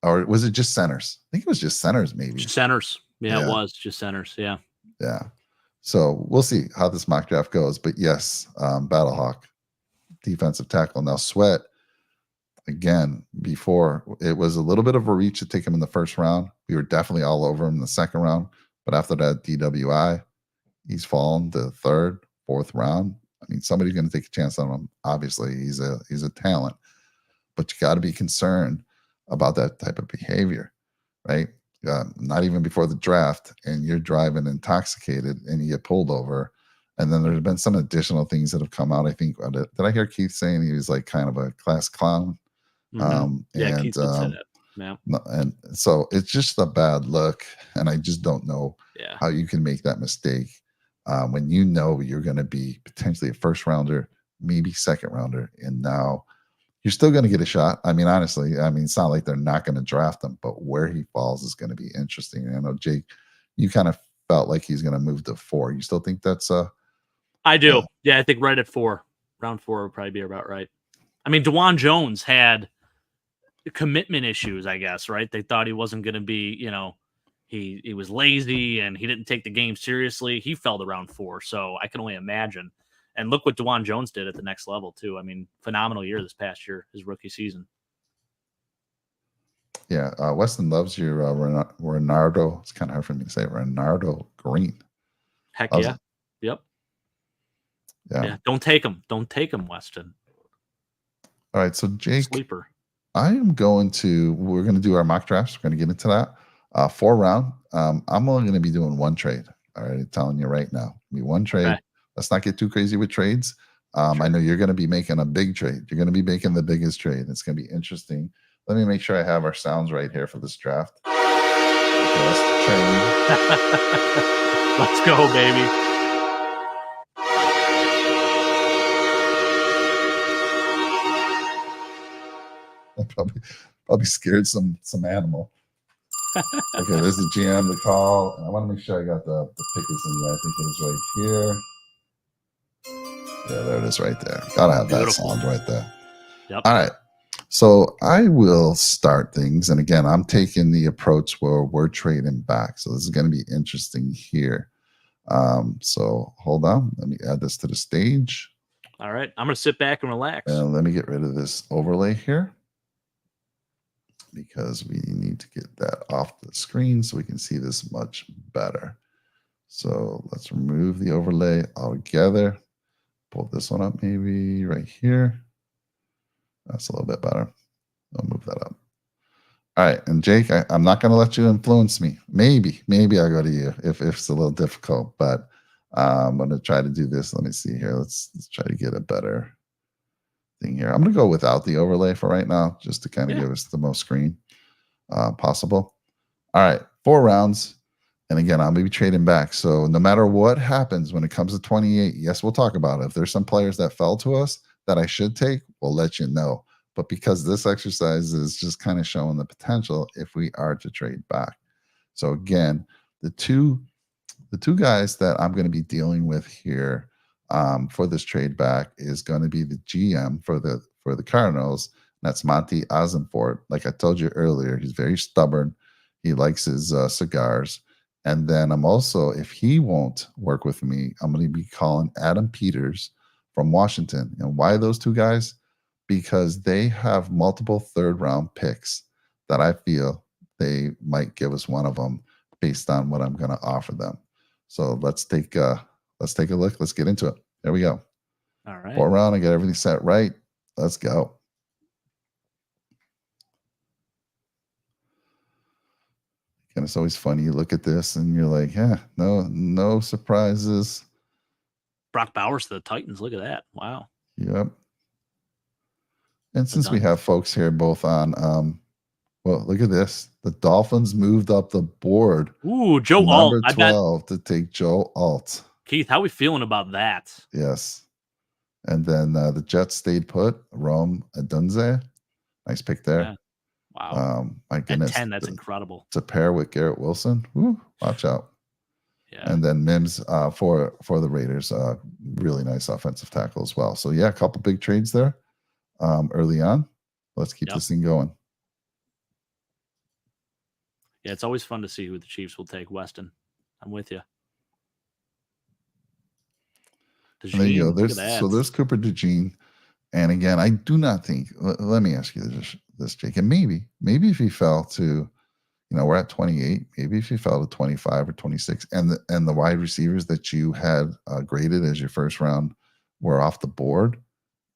Or was it just centers? I think it was just centers, maybe. Just centers. Yeah, it was just centers. Yeah. Yeah. So we'll see how this mock draft goes. But yes, Battlehawk, defensive tackle. Now Sweat, again, before it was a little bit of a reach to take him in the first round. We were definitely all over him in the second round. But after that DWI, he's fallen to third, fourth round. I mean, somebody's going to take a chance on him. Obviously, he's a talent, but you got to be concerned about that type of behavior, right? Not even before the draft, and you're driving intoxicated and you get pulled over. And then there's been some additional things that have come out. I think, did I hear Keith saying he was like kind of a class clown? Yeah, Keith did say that. Yeah. And so it's just a bad look. And I just don't know how you can make that mistake when you know you're going to be potentially a first rounder, maybe second rounder. And now you're still going to get a shot. I mean, honestly, it's not like they're not going to draft him, but where he falls is going to be interesting. And I know, Jake, you kind of felt like he's going to move to 4. You still think that's I do. Yeah, I think right at 4. Round 4 would probably be about right. I mean, DeJuan Jones had commitment issues, I guess, right? They thought he wasn't going to be, he was lazy and he didn't take the game seriously. He fell to round 4, so I can only imagine. And look what DeJuan Jones did at the next level, too. I mean, phenomenal year this past year, his rookie season. Yeah, Weston loves your Renardo. It's kind of hard for me to say. Renardo Green. Heck yeah. Yep. Yeah. Don't take him. Don't take him, Weston. All right, so Jake. Sleeper. We're going to do our mock drafts. We're going to get into that. 4 round. I'm only going to be doing one trade. All right, I'm telling you right now. Be one trade. Okay. Let's not get too crazy with trades. Sure. I know you're going to be making a big trade. You're going to be making the biggest trade. It's going to be interesting. Let me make sure I have our sounds right here for this draft. Just Let's go, baby. I probably scared some animal. Okay, there's the GM, the call. I want to make sure I got the pick is in there. I think it is right here. Yeah, there it is right there. Gotta have that sound right there. Yep. All right. So I will start things. And again, I'm taking the approach where we're trading back. So this is going to be interesting here. So hold on. Let me add this to the stage. All right. I'm going to sit back and relax. And let me get rid of this overlay here, because we need to get that off the screen so we can see this much better. So let's remove the overlay altogether. Pull this one up maybe right here. That's a little bit better. I'll move that up. All right. And Jake, I'm not going to let you influence me. Maybe I'll go to you if it's a little difficult, but I'm going to try to do this. Let me see here. Let's try to get a better thing here. I'm going to go without the overlay for right now, just to kind of give us the most screen possible. All right. 4 rounds. And again, I'm going to be trading back. So no matter what happens when it comes to 28, yes, we'll talk about it. If there's some players that fell to us that I should take, we'll let you know. But because this exercise is just kind of showing the potential if we are to trade back. So again, the two guys that I'm going to be dealing with here for this trade back is going to be the GM for the Cardinals. That's Monty Ossenfort. Like I told you earlier, he's very stubborn. He likes his cigars. And then I'm also, if he won't work with me, I'm going to be calling Adam Peters from Washington. And why those two guys? Because they have multiple third round picks that I feel they might give us one of them based on what I'm going to offer them. So let's take a look. Let's get into it. There we go. All right. 4th round. I got everything set right. Let's go. And it's always funny. You look at this and you're like, yeah, no surprises. Brock Bowers to the Titans. Look at that. Wow. Yep. And since we have folks here both on, well, look at this. The Dolphins moved up the board. Ooh, Joe number Alt. 12 to take Joe Alt. Keith, how are we feeling about that? Yes. And then the Jets stayed put. Rome Adunze. Nice pick there. Yeah. Wow. My goodness. At 10, that's incredible. To pair with Garrett Wilson. Woo, watch out. Yeah. And then Mims for the Raiders. Really nice offensive tackle as well. So, yeah, a couple big trades there early on. Let's keep this thing going. Yeah, it's always fun to see who the Chiefs will take. Weston, I'm with you. There you go. There's Cooper DeJean. And again, I do not think, let me ask you this, Jake, and maybe if he fell to, we're at 28, maybe if he fell to 25 or 26 and the wide receivers that you had graded as your first round were off the board,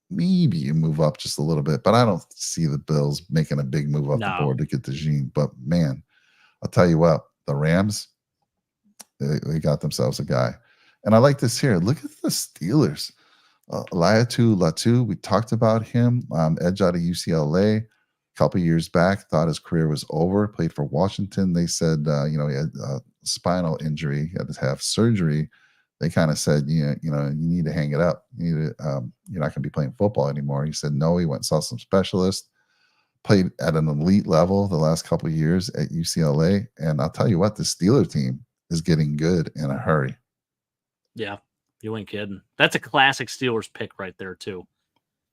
maybe you move up just a little bit, but I don't see the Bills making a big move up the board to get DeJean. But man, I'll tell you what, the Rams, they got themselves a guy. And I like this here. Look at the Steelers. Laiatu Latu, we talked about him, edge out of UCLA a couple years back, thought his career was over, played for Washington. They said, he had a spinal injury, he had to have surgery. They kind of said, you need to hang it up. You're not going to be playing football anymore. He said no. He went and saw some specialists, played at an elite level the last couple of years at UCLA. And I'll tell you what, the Steeler team is getting good in a hurry. Yeah, you ain't kidding. That's a classic Steelers pick right there, too.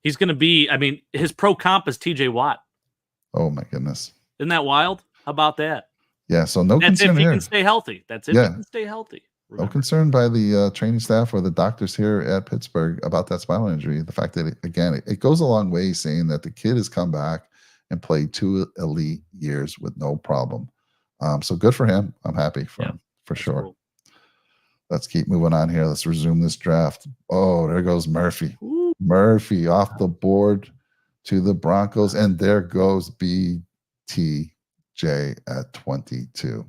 He's going to be, his pro comp is TJ Watt. Oh, my goodness. Isn't that wild? How about that? Yeah, so no That's concern if he here. can stay healthy. That's if he can stay healthy. Remember. No concern by the training staff or the doctors here at Pittsburgh about that spinal injury. The fact that, it goes a long way saying that the kid has come back and played 2 elite years with no problem. So good for him. I'm happy for him, for sure. Cool. Let's keep moving on here. Let's resume this draft. Oh, there goes Murphy. Ooh. Murphy off the board to the Broncos. And there goes BTJ at 22.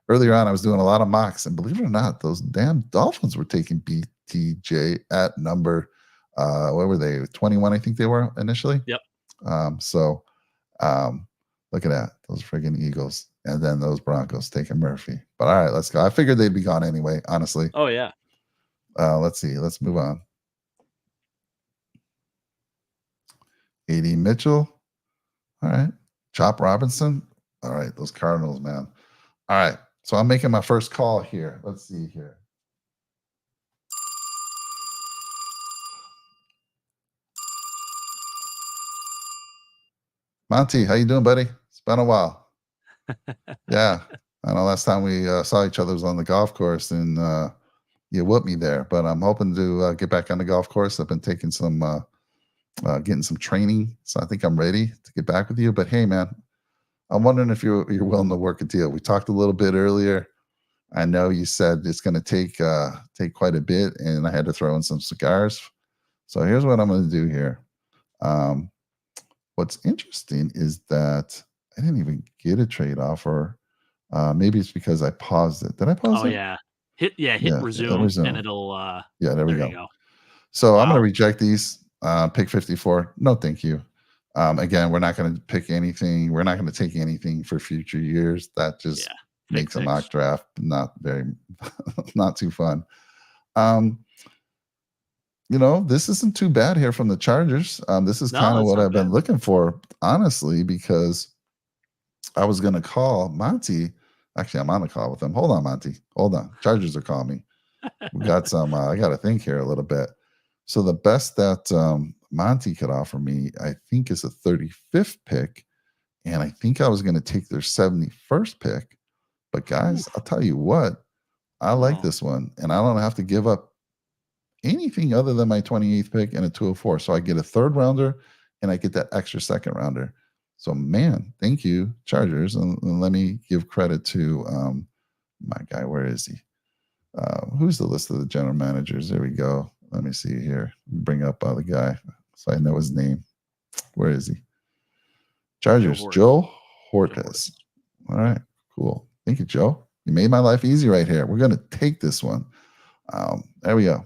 Earlier on, I was doing a lot of mocks. And believe it or not, those damn Dolphins were taking BTJ at number, what were they? 21, I think they were initially. Yep. Look at that. Those friggin' Eagles. And then those Broncos taking Murphy. But all right, let's go. I figured they'd be gone anyway, honestly. Oh, yeah. Let's see. Let's move on. AD Mitchell. All right. Chop Robinson. All right. Those Cardinals, man. All right. So I'm making my first call here. Let's see here. Monty, how you doing, buddy? It's been a while. Yeah. I know last time we saw each other was on the golf course, and you whooped me there. But I'm hoping to get back on the golf course. I've been taking some, getting some training, so I think I'm ready to get back with you. But hey, man, I'm wondering if you're willing to work a deal. We talked a little bit earlier. I know you said it's going to take quite a bit, and I had to throw in some cigars. So here's what I'm going to do here. What's interesting is that I didn't even get a trade offer. Maybe it's because I paused it. Did I pause it? Oh, yeah. Hit resume, and it'll there we go. So I'm going to reject these. Pick 54. No, thank you. Again, we're not going to pick anything. We're not going to take anything for future years. That just makes a mock draft not too fun. This isn't too bad here from the Chargers. This is kind of what I've been looking for, honestly, because I was going to call Monty. Actually, I'm on the call with him. Hold on, Monty. Hold on. Chargers are calling me. We got some, I got to think here a little bit. So the best that Monty could offer me, I think, is a 35th pick. And I think I was going to take their 71st pick. But guys, I'll tell you what, I like this one. And I don't have to give up anything other than my 28th pick and a 204. So I get a third rounder and I get that extra second rounder. So, man, thank you, Chargers. And let me give credit to my guy. Where is he? Who's the list of the general managers? There we go. Let me see here. Bring up the guy so I know his name. Where is he? Chargers, Joe Hortes. All right, cool. Thank you, Joe. You made my life easy right here. We're going to take this one. There we go.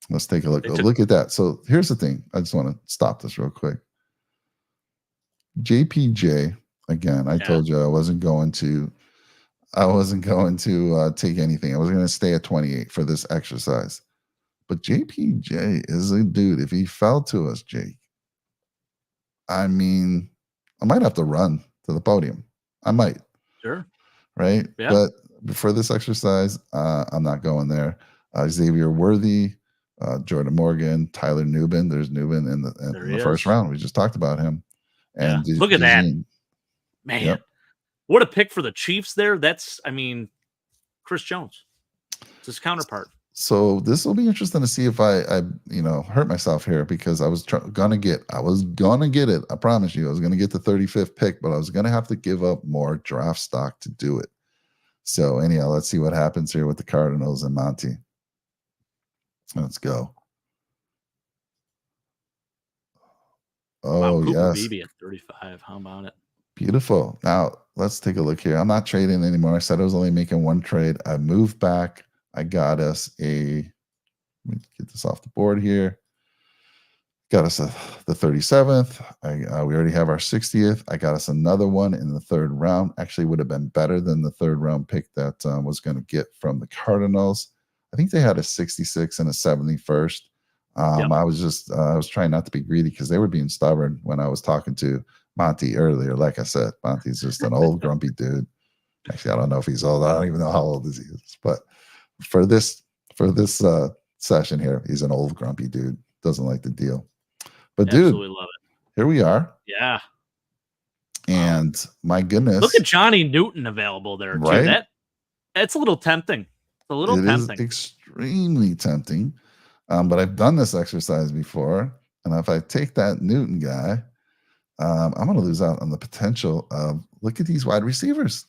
Let's take a look. Look at that. So here's the thing. I just want to stop this real quick. JPJ, again, I told you I wasn't going to take anything. I was going to stay at 28 for this exercise. But JPJ is a dude. If he fell to us, Jake, I mean, I might have to run to the podium. I might. Sure. Right? Yeah. But for this exercise, I'm not going there. Xavier Worthy, Jordan Morgan, Tyler Nubin. There's Nubin in the first round. We just talked about him. And look at that. Man. Yep. What a pick for the Chiefs there. That's, I mean, Chris Jones. It's his counterpart. So this will be interesting to see if I hurt myself here, because I was gonna get it. I promise you, I was gonna get the 35th pick, but I was gonna have to give up more draft stock to do it. So anyhow, let's see what happens here with the Cardinals and Monty. Let's go. Oh, wow, yes. Beebe at 35. How about it? Beautiful. Now let's take a look here. I'm not trading anymore. I said I was only making one trade. I moved back. I got us let me get this off the board here. Got us the 37th. We already have our 60th. I got us another one in the third round. Actually would have been better than the third round pick that was going to get from the Cardinals. I think they had a 66 and a 71st. Yep. I was trying not to be greedy because they were being stubborn when I was talking to Monty earlier. Like I said, Monty's just an old grumpy dude. Actually, I don't know if he's old. I don't even know how old he is. But for this session here, he's an old grumpy dude. Doesn't like the deal. But absolutely love it. Here we are. Yeah. And my goodness, look at Johnny Newton available there too. Right? That's a little tempting. It's a little tempting. It is extremely tempting. But I've done this exercise before, and if I take that Newton guy, I'm going to lose out on the potential of, look at these wide receivers.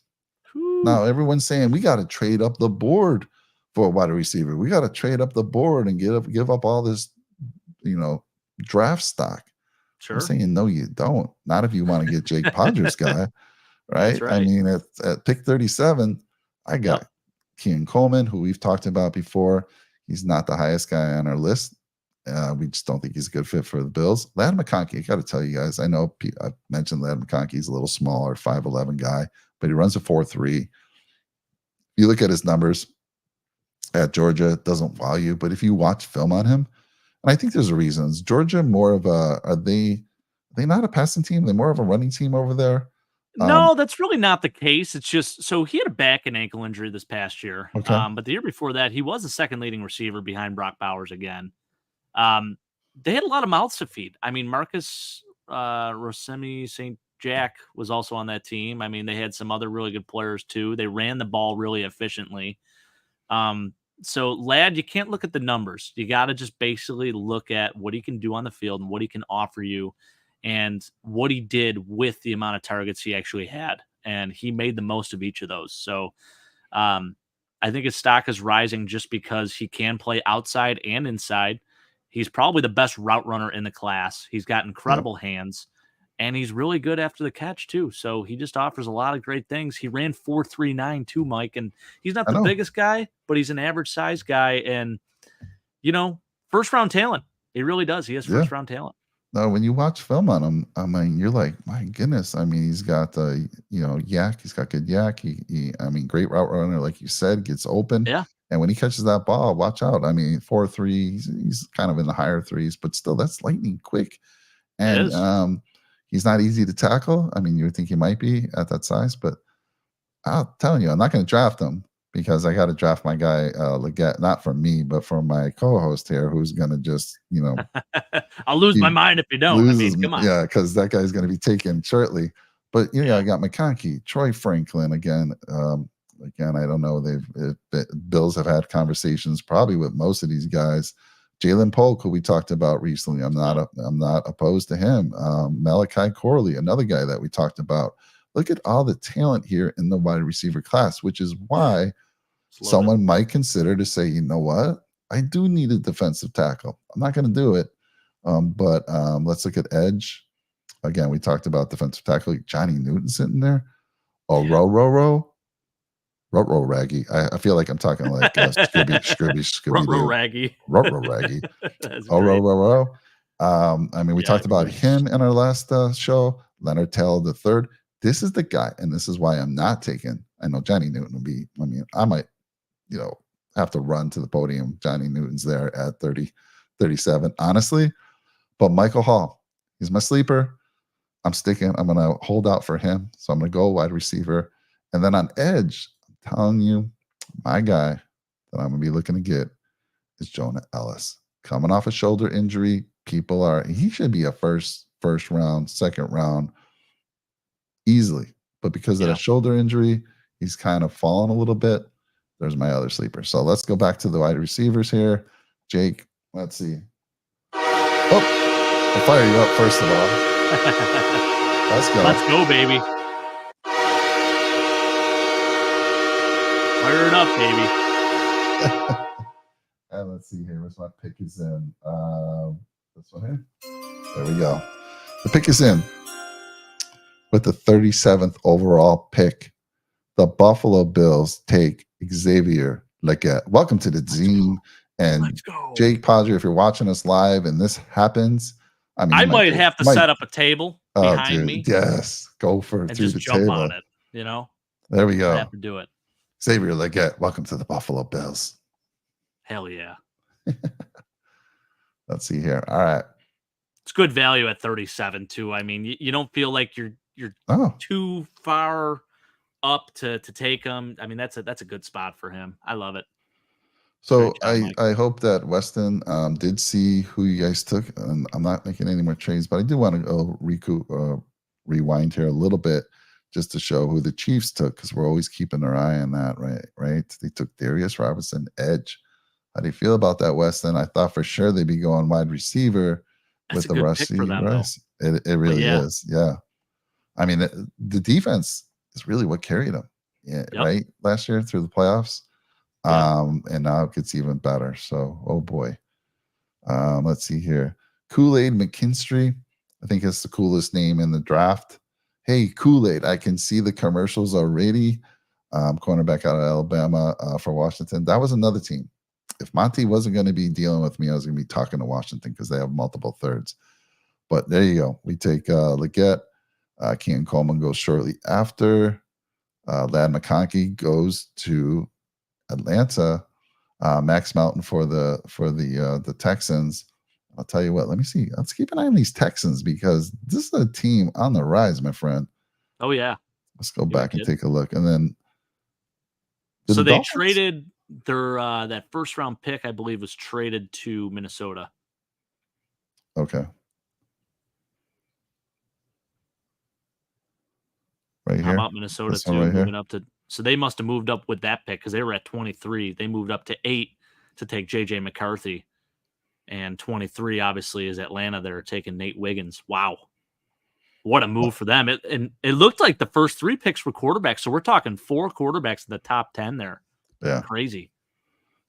Now everyone's saying we got to trade up the board for a wide receiver. We got to trade up the board and give up all this, draft stock. Sure. I'm saying no, you don't. Not if you want to get Jake Podgers guy, right? That's right? I mean, at pick 37, I got Kean Coleman, who we've talked about before. He's not the highest guy on our list. We just don't think he's a good fit for the Bills. Ladd McConkey, I got to tell you guys, I know I mentioned Ladd McConkey. He's a little smaller, 5'11" guy, but he runs a 4.3. You look at his numbers at Georgia, it doesn't wow you. But if you watch film on him, and I think there's a reason. Is Georgia more of are they not a passing team? They're more of a running team over there? No, that's really not the case. It's just, so he had a back and ankle injury this past year. Okay. But the year before that, he was the second leading receiver behind Brock Bowers again. They had a lot of mouths to feed. I mean, Marcus Rosemi St. Jack was also on that team. I mean, they had some other really good players too. They ran the ball really efficiently. So Ladd, you can't look at the numbers. You got to just basically look at what he can do on the field and what he can offer you and what he did with the amount of targets he actually had. And he made the most of each of those. So I think his stock is rising just because he can play outside and inside. He's probably the best route runner in the class. He's got incredible hands, and he's really good after the catch too. So he just offers a lot of great things. He ran 4.39 too, Mike, and he's not the biggest guy, but he's an average size guy. And, first round talent. He really does. He has first round talent. No, when you watch film on him, I mean, you're like, my goodness. I mean, he's got yak. He's got good yak. He great route runner, like you said, gets open. Yeah. And when he catches that ball, watch out. I mean, 4.3, he's kind of in the higher threes, but still, that's lightning quick. And he's not easy to tackle. I mean, you would think he might be at that size, but I'm telling you, I'm not going to draft him because I got to draft my guy, Leggett, not for me, but for my co-host here, who's going to just, I'll lose my mind if you don't. I mean, come on. Yeah, because that guy's going to be taken shortly. But, I got McConkey, Troy Franklin again. again, I don't know. Bills have had conversations probably with most of these guys. Jalen Polk, who we talked about recently, I'm not opposed to him. Malachi Corley, another guy that we talked about. Look at all the talent here in the wide receiver class, which is why someone might consider to say, you know what, I do need a defensive tackle. I'm not going to do it, but let's look at edge. Again, we talked about defensive tackle. Johnny Newton sitting there. Oh, row raggy. I feel like I'm talking like Scooby Doo. Raggy. Raggy. That's Oh, great. row. I mean, we Yeah, talked about great. him in our last show. Leonard Taylor the third. This is the guy, and this is why I'm not taking. I know Johnny Newton would be. I mean, I might, have to run to the podium. Johnny Newton's there at 30, 37. Honestly, but Michael Hall, he's my sleeper. I'm going to hold out for him. So I'm going to go wide receiver. And then on edge, I'm telling you, my guy that I'm going to be looking to get is Jonah Ellis. Coming off a shoulder injury, he should be a first round, second round easily. But because of that shoulder injury, he's kind of fallen a little bit. There's my other sleeper. So let's go back to the wide receivers here. Jake, let's see. Oh, I'll fire you up first of all. Let's go. Let's go, baby. Fire it up, baby. And let's see here. Where's my pick is in? This one here. There we go. The pick is in with the 37th overall pick. The Buffalo Bills take Xavier Legette. Welcome to the Zine. And Jake Padre, if you're watching us live and this happens, I mean, I might have to set up a table behind me. Yes, go for and through just the jump table on it. There we go. I have to do it. Xavier Legette, welcome to the Buffalo Bills. Hell yeah. Let's see here. All right. It's good value at 37 too. I mean, you don't feel like you're too far up to take him. I mean, that's a good spot for him. I love it. So I hope that Weston did see who you guys took, and I'm not making any more trades, but I do want to go rewind here a little bit just to show who the Chiefs took, because we're always keeping our eye on that, right? They took Darius Robinson, edge. How do you feel about that, Weston? I thought for sure they'd be going wide receiver with the Rusty Rice. It really is, yeah. I mean, the defense is really what carried them, right? Last year through the playoffs. And now it gets even better. So, oh boy. Let's see here. Kool-Aid McKinstry. I think it's the coolest name in the draft. Hey, Kool-Aid, I can see the commercials already. Cornerback out of Alabama for Washington. That was another team. If Monty wasn't going to be dealing with me, I was going to be talking to Washington because they have multiple thirds. But there you go. We take Legette. Keaton Coleman goes shortly after. Ladd McConkey goes to Atlanta. Max Melton for the Texans. I'll tell you what. Let me see. Let's keep an eye on these Texans because this is a team on the rise, my friend. Oh yeah. Let's go back and take a look, and then. So they traded their that first round pick, I believe, was traded to Minnesota. Okay. Right here. How about Minnesota too, moving up to? So they must have moved up with that pick because they were at 23. They moved up to 8 to take J.J. McCarthy, and 23 obviously is Atlanta. They're taking Nate Wiggins. Wow, what a move for them! It looked like the first 3 picks were quarterbacks. So we're talking 4 quarterbacks in the top 10 there. Yeah, crazy.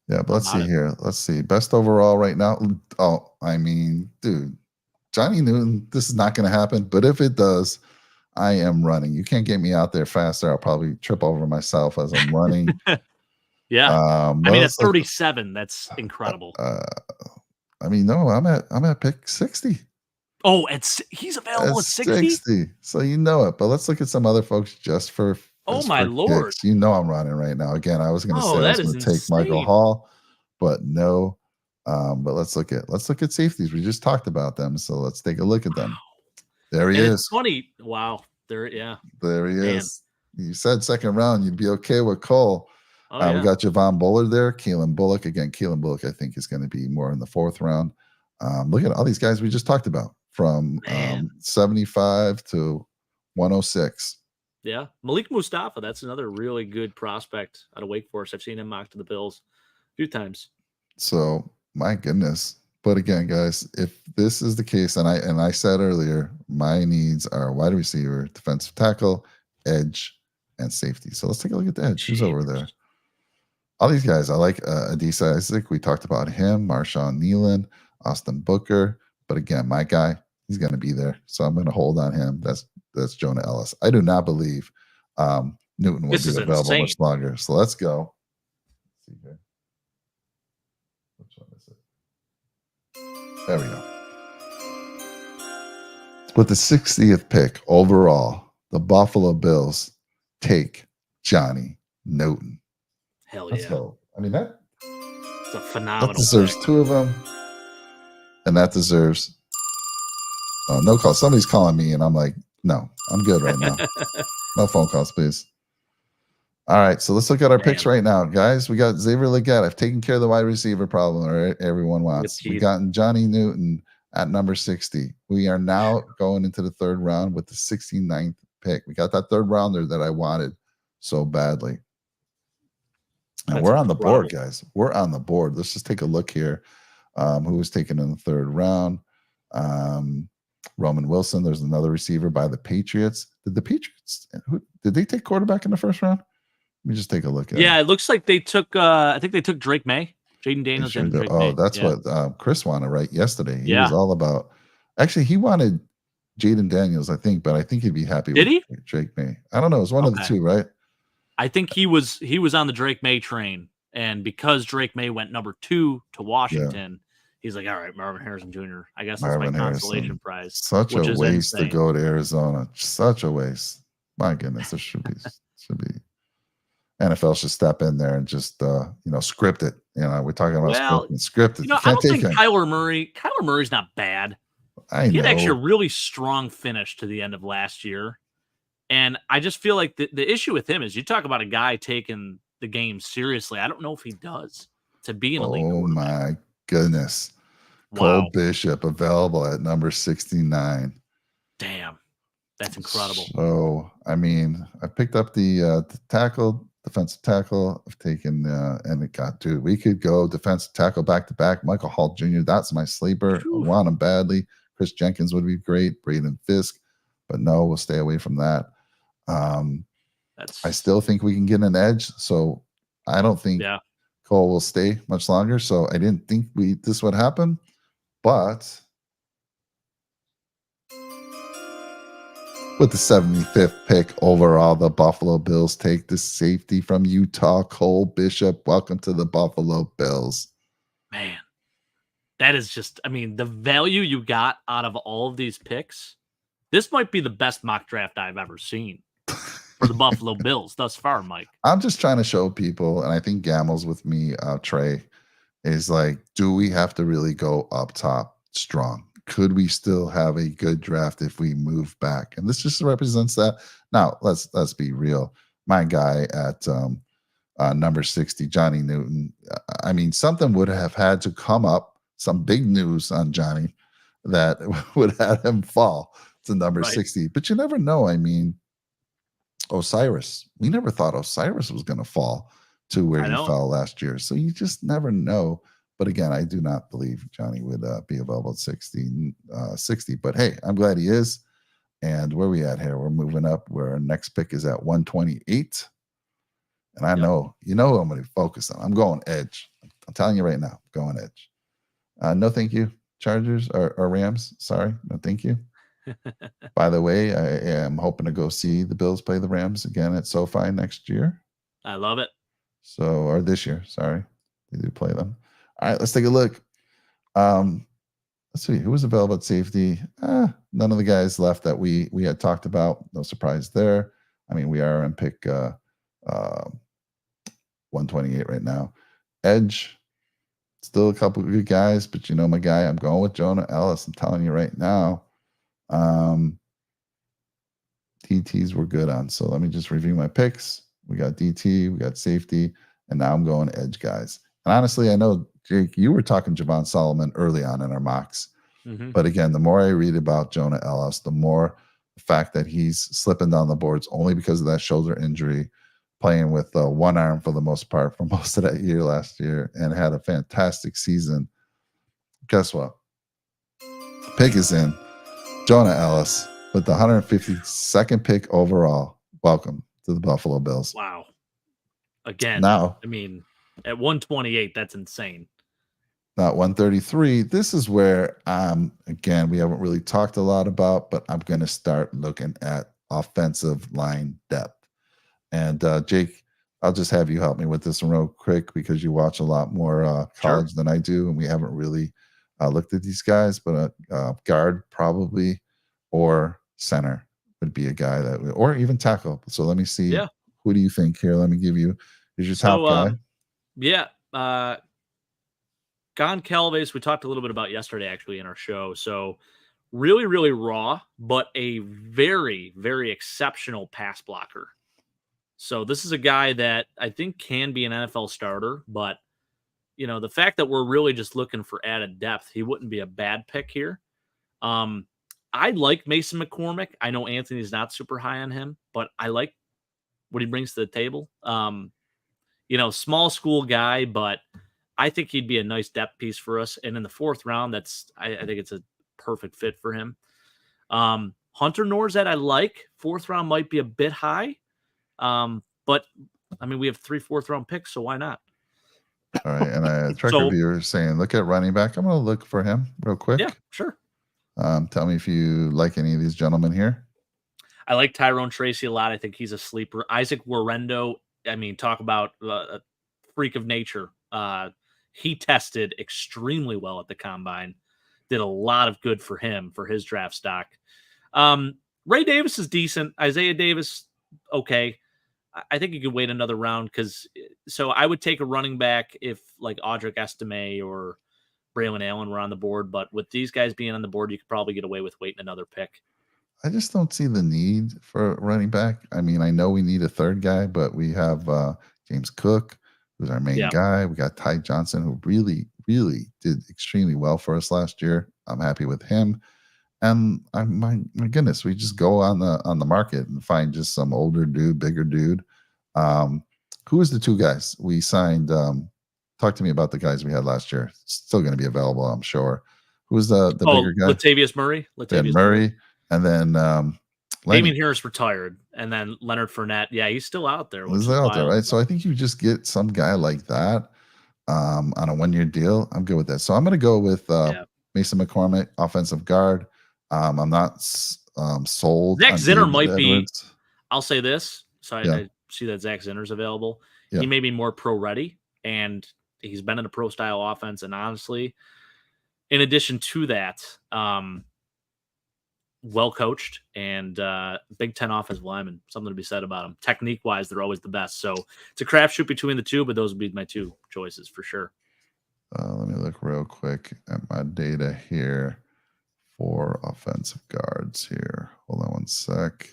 Yeah, but let's see here. Let's see. Best overall right now. Oh, I mean, dude, Johnny Newton. This is not going to happen. But if it does, I am running. You can't get me out there faster. I'll probably trip over myself as I'm running. Yeah. I mean, at 37, that's incredible. I mean, no, I'm at pick 60. Oh, he's available at 60? So you know it. But let's look at some other folks just for my Lord. Kicks. You know I'm running right now. Again, I was going to say I was going to take Michael Hall, but no. But let's look at safeties. We just talked about them. So let's take a look at them. There he is. It's funny. Wow. There he is. You said second round, you'd be okay with Cole. We got Javon Bullard there. Keelan Bullock. Again, Keelan Bullock, I think, is going to be more in the 4th round. Look at all these guys we just talked about from 75 to 106. Yeah. Malik Mustafa, that's another really good prospect out of Wake Forest. I've seen him mocked to the Bills a few times. So my goodness. But again, guys, if this is the case, and I said earlier, my needs are wide receiver, defensive tackle, edge, and safety. So let's take a look at the edge. Who's over there? Jeepers. All these guys. I like Adisa Isaac. We talked about him, Marshawn Nealon, Austin Booker. But again, my guy, he's going to be there. So I'm going to hold on him. That's Jonah Ellis. I do not believe Newton will This be is available insane. much longer. So let's go. Let's see here. Which one is it? There we go. With the 60th pick overall, the Buffalo Bills take Johnny Newton. Hell Let's yeah. go. I mean, that It's a phenomenal deserves pick. 2 of them. And that deserves no call. Somebody's calling me, and I'm like, no, I'm good right now. No phone calls, please. All right, so let's look at our picks right now, guys. We got Xavier Legette. I've taken care of the wide receiver problem, or everyone wants. We gotten Johnny Newton at number 60. We are now going into the third round with the 69th pick. We got that third rounder that I wanted so badly. And we're on the board, guys. We're on the board. Let's just take a look here. Who was taken in the third round? Roman Wilson. There's another receiver by the Patriots. Did they take quarterback in the first round? Let me just take a look at it. Looks like they took I think they took Drake May. Jaden Daniels sure and Drake May. That's what Chris wanted right yesterday. He was all about, actually he wanted Jaden Daniels, I think, but I think he'd be happy with Drake May. I don't know. It was one of the two, right? I think he was on the Drake May train, and because Drake May went number 2 to Washington, he's like, all right, Marvin Harrison Jr. I guess that's my consolation prize. Such a waste to go to Arizona. Such a waste. My goodness, there should be NFL should step in there and just script it. We're talking about script it. I don't think Kyler Murray's not bad. He had actually a really strong finish to the end of last year. And I just feel like the issue with him is you talk about a guy taking the game seriously. I don't know if he does to be an elite quarterback. Oh, my goodness. Wow. Cole Bishop available at number 69. Damn. That's incredible. So, I mean, I picked up the defensive tackle. I've taken, and it got, dude, we could go defensive tackle back-to-back. Michael Hall Jr., that's my sleeper. I want him badly. Chris Jenkins would be great. Braden Fisk. But no, we'll stay away from that. I still think we can get an edge. So I don't think Cole will stay much longer. So I didn't think this would happen. But with the 75th pick overall, the Buffalo Bills take the safety from Utah, Cole Bishop. Welcome to the Buffalo Bills. Man, that is just, I mean, the value you got out of all of these picks. This might be the best mock draft I've ever seen for the Buffalo Bills thus far, Mike. I'm just trying to show people, and I think Gamel's with me, Trey, is like, do we have to really go up top strong? Could we still have a good draft if we move back? And this just represents that. Now, let's be real. My guy at number 60, Johnny Newton, I mean, something would have had to come up, some big news on Johnny that would have him fall to number 60. But you never know. I mean, Osiris, we never thought Osiris was going to fall to where he fell last year. So you just never know. But again, I do not believe Johnny would be available at 60. But hey, I'm glad he is. And where are we at here? We're moving up where our next pick is at 128. And I know, who I'm going to focus on. I'm going edge. I'm telling you right now, I'm going edge. No, thank you, Chargers or Rams. Sorry, no, thank you. By the way, I am hoping to go see the Bills play the Rams again at SoFi next year. I love it. Or this year, sorry. They do play them. All right, let's take a look. Let's see, who was available at safety? None of the guys left that we had talked about. No surprise there. I mean, we are in pick 128 right now. Edge, still a couple of good guys, but my guy, I'm going with Jonah Ellis. I'm telling you right now. DTs were good on. So let me just review my picks. We got DT, we got safety, and now I'm going edge, guys. And honestly, I know, Jake, you were talking Javon Solomon early on in our mocks. Mm-hmm. But again, the more I read about Jonah Ellis, the more the fact that he's slipping down the boards only because of that shoulder injury, playing with one arm for the most part for most of that year last year, and had a fantastic season. Guess what? Pick is in. Jonah Ellis with the 152nd pick overall. Welcome to the Buffalo Bills. Wow. Again, now, I mean, at 128, that's insane. Not 133. This is where, again, we haven't really talked a lot about, but I'm going to start looking at offensive line depth. And Jake, I'll just have you help me with this one real quick because you watch a lot more college than I do, and we haven't really looked at these guys. But guard probably, or center would be a guy that, or even tackle. So let me see. Yeah. Who do you think here? Let me give you. Here's your top guy. Yeah. Goncalves, we talked a little bit about yesterday, actually, in our show. So really, really raw, but a very, very exceptional pass blocker. So this is a guy that I think can be an NFL starter, but you know, the fact that we're really just looking for added depth, he wouldn't be a bad pick here. I like Mason McCormick. I know Anthony's not super high on him, but I like what he brings to the table. You know, small school guy, but I think he'd be a nice depth piece for us. And in the 4th round, I think it's a perfect fit for him. Hunter Norzet, I like. 4th round might be a bit high. But I mean, we have 3 4th round picks, so why not? All right. And a tracker viewer saying, look at running back. I'm going to look for him real quick. Yeah, sure. Tell me if you like any of these gentlemen here. I like Tyrone Tracy a lot. I think he's a sleeper. Isaac Warrendo, I mean, talk about a freak of nature. He tested extremely well at the combine. Did a lot of good for him for his draft stock. Ray Davis is decent. Isaiah Davis, okay. I think you could wait another round so I would take a running back if like Audric Estime or Braylon Allen were on the board. But with these guys being on the board, you could probably get away with waiting another pick. I just don't see the need for running back. I mean, I know we need a 3rd guy, but we have James Cook, who's our main guy. We got Ty Johnson, who really, really did extremely well for us last year. I'm happy with him. And my goodness, we just go on the market and find just some older dude, bigger dude. Who is the 2 guys we signed? Talk to me about the guys we had last year. Still going to be available, I'm sure. Who's the bigger guy? Latavius Murray. Murray. And then Damien Harris retired, and then Leonard Fournette. Yeah, he's still out there. He's out there, right? So I think you just get some guy like that on a 1-year deal. I'm good with that. So I'm going to go with Mason McCormick, offensive guard. I'm not sold. Zach Zinner might Edwards. be. I'll say this. So I see that Zach Zinner's available. Yeah. He may be more pro ready, and he's been in a pro style offense. And honestly, in addition to that, well coached and Big Ten offensive lineman. Something to be said about them. Technique wise, they're always the best. So it's a crapshoot between the 2, but those would be my 2 choices for sure. Let me look real quick at my data here for offensive guards here. Hold on one sec.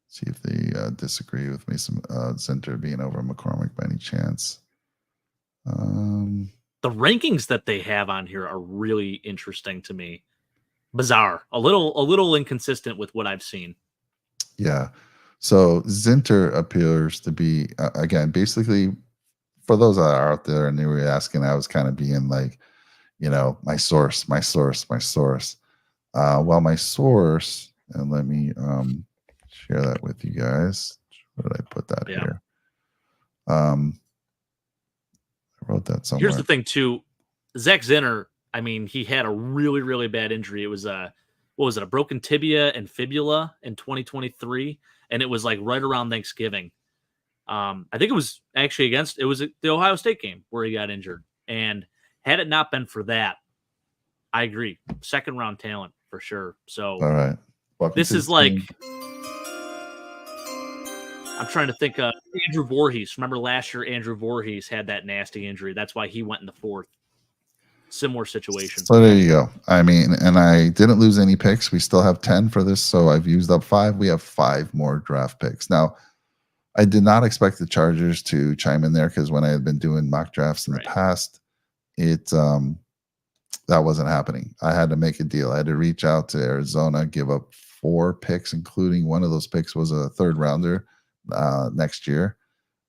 See if they disagree with me. Some Center being over McCormick by any chance. The rankings that they have on here are really interesting to me. Bizarre, a little inconsistent with what I've seen. Yeah. So Zinter appears to be again, basically, for those that are out there and they were asking, I was kind of being like, you know, my source. Well, my source, and let me share that with you guys. Where did I put that here? I wrote that somewhere. Here's the thing too, Zach Zinner. I mean, he had a really, really bad injury. It was a broken tibia and fibula in 2023, and it was like right around Thanksgiving. I think it was actually the Ohio State game where he got injured. And had it not been for that, I agree, 2nd round talent for sure. So, all right, this is like, I'm trying to think of Andrew Voorhees. Remember last year, Andrew Voorhees had that nasty injury. That's why he went in the 4th. Similar situation. So there you go. I mean, and I didn't lose any picks. We still have 10 for this, so I've used up 5. We have 5 more draft picks. Now, I did not expect the Chargers to chime in there because when I had been doing mock drafts in the past, it that wasn't happening. I had to make a deal. I had to reach out to Arizona, give up 4 picks, including one of those picks was a third rounder next year.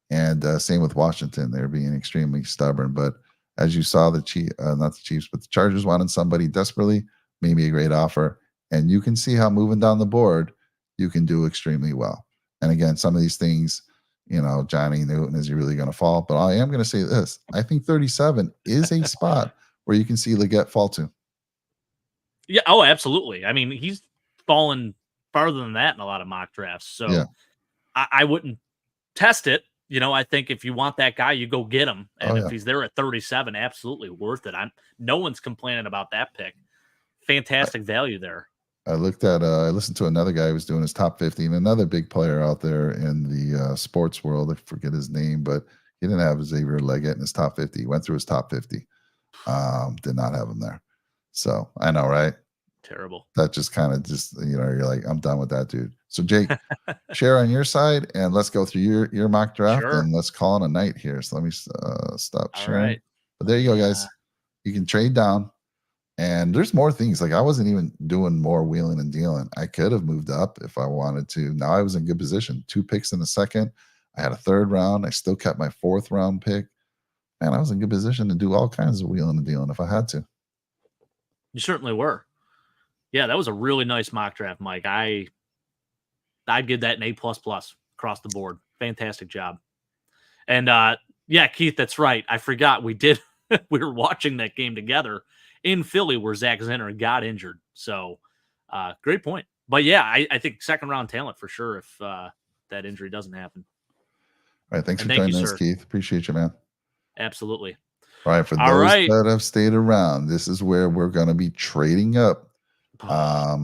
And same with Washington. They're being extremely stubborn. But as you saw, not the Chiefs, but the Chargers wanted somebody desperately, maybe a great offer. And you can see how moving down the board, you can do extremely well. And again, some of these things, Johnny Newton, is he really going to fall? But I am going to say this. I think 37 is a spot where you can see Leggett fall to. Yeah. Oh, absolutely. I mean, he's fallen farther than that in a lot of mock drafts. So Yeah. I wouldn't test it. I think if you want that guy, you go get him. And if yeah. he's there at 37, absolutely worth it. No one's complaining about that pick. Fantastic value there. I listened to another guy who was doing his top 50, and another big player out there in the sports world. I forget his name, but he didn't have Xavier Leggett in his top 50. He went through his top 50. Did not have him there. So I know, right? Terrible. That just kind of you're like, I'm done with that dude. So Jake, share on your side, and let's go through your mock draft, Sure. and let's call it a night here. So let me stop sharing. All right. But there you go, guys. You can trade down. And there's more things. Like I wasn't even doing more wheeling and dealing. I could have moved up if I wanted to. Now I was in good position. 2 picks in the second. I had a third round. I still kept my 4th round pick. Man, I was in good position to do all kinds of wheeling and dealing if I had to. You certainly were. Yeah, that was a really nice mock draft, Mike. I'd give that an A++ across the board. Fantastic job. And yeah, Keith, that's right. I forgot we were watching that game together in Philly where Zach Zinner got injured. So great point. But yeah, I think second round talent for sure if that injury doesn't happen. All right. Thanks for joining us, Keith. Appreciate you, man. Absolutely. All right. For those that have stayed around, this is where we're going to be trading up. By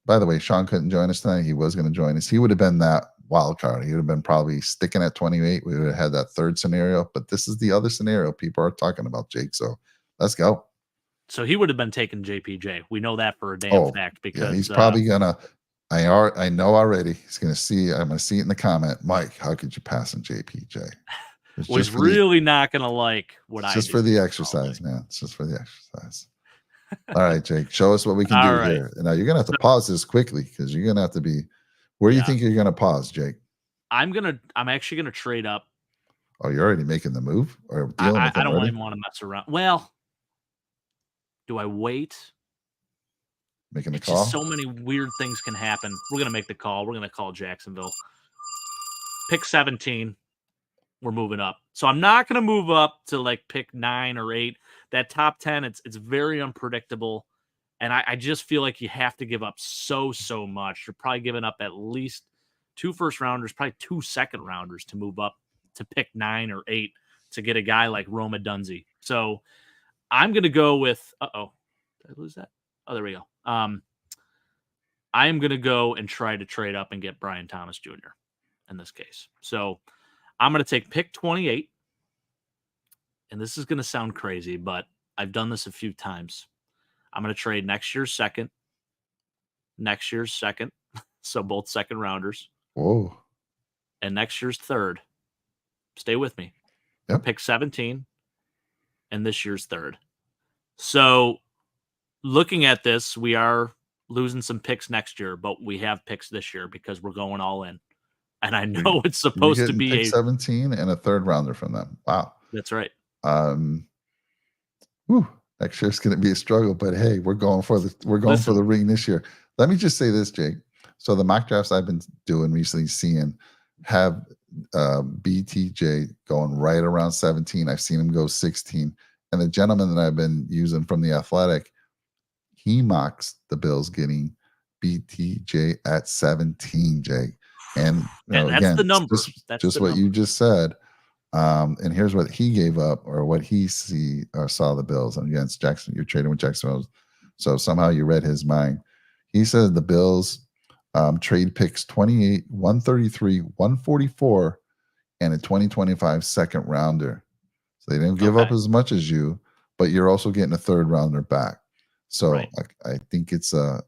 the way, Sean couldn't join us tonight. He was going to join us. He would have been that wild card. He would have been probably sticking at 28. We would have had that third scenario. But this is the other scenario people are talking about, Jake. So let's go. So he would have been taking JPJ. We know that for a damn fact because he's probably gonna. I know already. He's gonna see. I'm gonna see it in the comment. Mike, how could you pass on JPJ? Was really not gonna like what I. Just for the exercise, man. It's just for the exercise. All right, Jake. Show us what we can do here. Now you're gonna have to pause this quickly because you're gonna have to be. Where do you think you're gonna pause, Jake? I'm actually gonna trade up. Oh, you're already making the move, or dealing with I don't even want to mess around. Well. Do I wait? Making the call? Just so many weird things can happen. We're going to make the call. We're going to call Jacksonville. Pick 17. We're moving up. So I'm not going to move up to like pick 9 or 8. That top 10, it's very unpredictable. And I just feel like you have to give up so much. You're probably giving up at least 2 first rounders, probably 2 second rounders to move up to pick 9 or 8 to get a guy like Roma Dunze. So I'm going to go with, did I lose that? Oh, there we go. I'm going to go and try to trade up and get Brian Thomas Jr. in this case. So I'm going to take pick 28. And this is going to sound crazy, but I've done this a few times. I'm going to trade next year's second. So both second rounders. Whoa. And next year's third. Stay with me. Yep. Pick 17. And this year's third. So looking at this, we are losing some picks next year, but we have picks this year because we're going all in. And I know it's supposed to be pick 17 and a third rounder from them. Wow. That's right. Next year's going to be a struggle, but hey, we're going for the ring this year. Let me just say this, Jake. So the mock drafts I've been doing recently, seeing have BTJ going right around 17. I've seen him go 16. And the gentleman that I've been using from the Athletic, he mocks the Bills getting BTJ at 17, Jake. And that's again, the number. That's just what you just said. And here's what he gave up, or what he saw the Bills. And against Jackson, you're trading with Jacksonville, so somehow you read his mind. He said the Bills trade picks 28, 133, 144, and a 2025 second rounder. So they didn't give up as much as you, but you're also getting a third rounder back. So I think it's a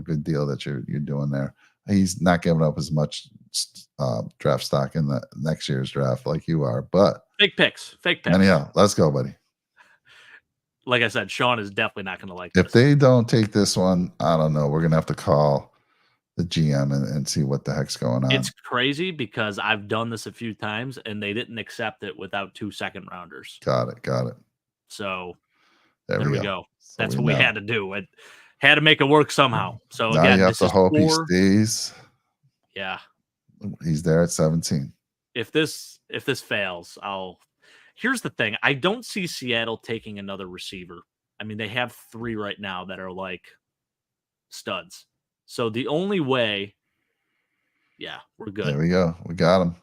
good deal that you're doing there. He's not giving up as much draft stock in the next year's draft like you are, but fake picks. Anyhow, let's go, buddy. like I said, Sean is definitely not going to like If this. they don't take this one, I don't know. We're gonna have to call the GM and see what the heck's going It's on. crazy because I've done this a few times and they didn't accept it without 2 second rounders. Got it. Got it. So There there we we go. go. So That's we what we know. had to do. It had to make it work somehow. So Now you again, have this to is hope he 4. stays. Yeah. He's there at 17. If this fails, here's the thing. I don't see Seattle taking another receiver. I mean, they have 3 right now that are like studs. So the only way, yeah, we're good. There we go. We got him.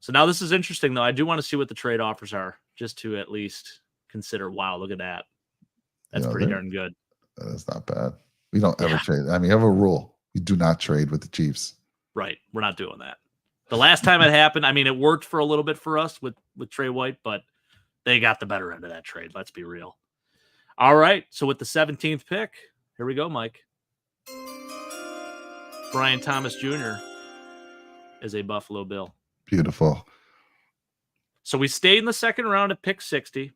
So now this is interesting, though. I do want to see what the trade offers are, just to at least consider. Wow, look at that. That's pretty darn good. That's not bad. We don't ever Yeah, trade. I mean, you have a rule. You do not trade with the Chiefs. right. We're not doing that. The last time it happened, I mean, it worked for a little bit for us with Trey White, but they got the better end of that trade. Let's be real. All right. So with the 17th pick, here we go, Mike. Brian Thomas Jr. is a Buffalo Bill. Beautiful. So we stayed in the second round at pick 60.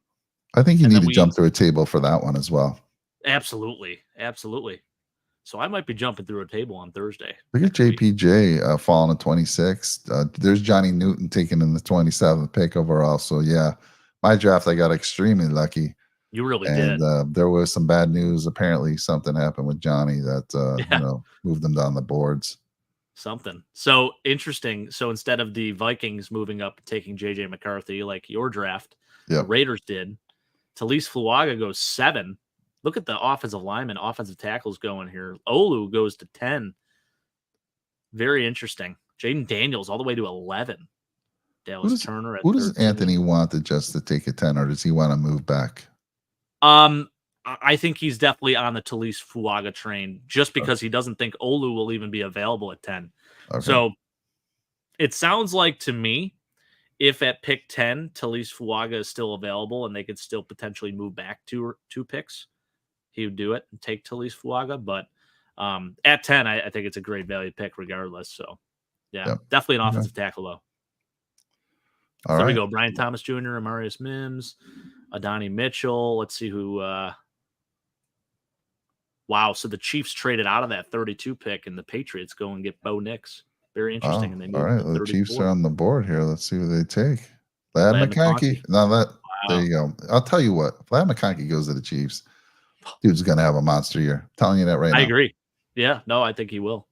I think you need to jump through a table for that one as well. Absolutely. Absolutely. So I might be jumping through a table on Thursday. Look at JPJ falling to 26. There's Johnny Newton taken in the 27th pick overall. So, yeah, my draft, I got extremely lucky. You really did. And there was some bad news. Apparently, something happened with Johnny that, moved him down the boards. Something. So interesting. So instead of the Vikings moving up, taking J.J. McCarthy like your draft, the Raiders did, Talise Fuaga goes 7. Look at the offensive lineman, offensive tackles going here. Olu goes to 10. Very interesting. Jaden Daniels all the way to 11. Dallas Turner at 13. Who does Anthony want just to take a 10, or does he want to move back? I think he's definitely on the Talise Fuaga train just because he doesn't think Olu will even be available at 10. Okay. So it sounds like to me, if at pick 10, Talise Fuaga is still available and they could still potentially move back 2 picks, he would do it and take Talise Fuaga. But at 10, I think it's a great value pick regardless. So, yeah, definitely an offensive tackle, though. So there we go. Brian Thomas Jr., Amarius Mims, Adonai Mitchell. Let's see who. Wow. So the Chiefs traded out of that 32 pick and the Patriots go and get Bo Nix. Very interesting. And they all right. The Chiefs are on the board here. Let's see who they take. Vlad McConkey. There you go. I'll tell you what. Vlad McConkey goes to the Chiefs. Dude's going to have a monster year. I'm telling you that right now. I agree. Yeah. No, I think he will.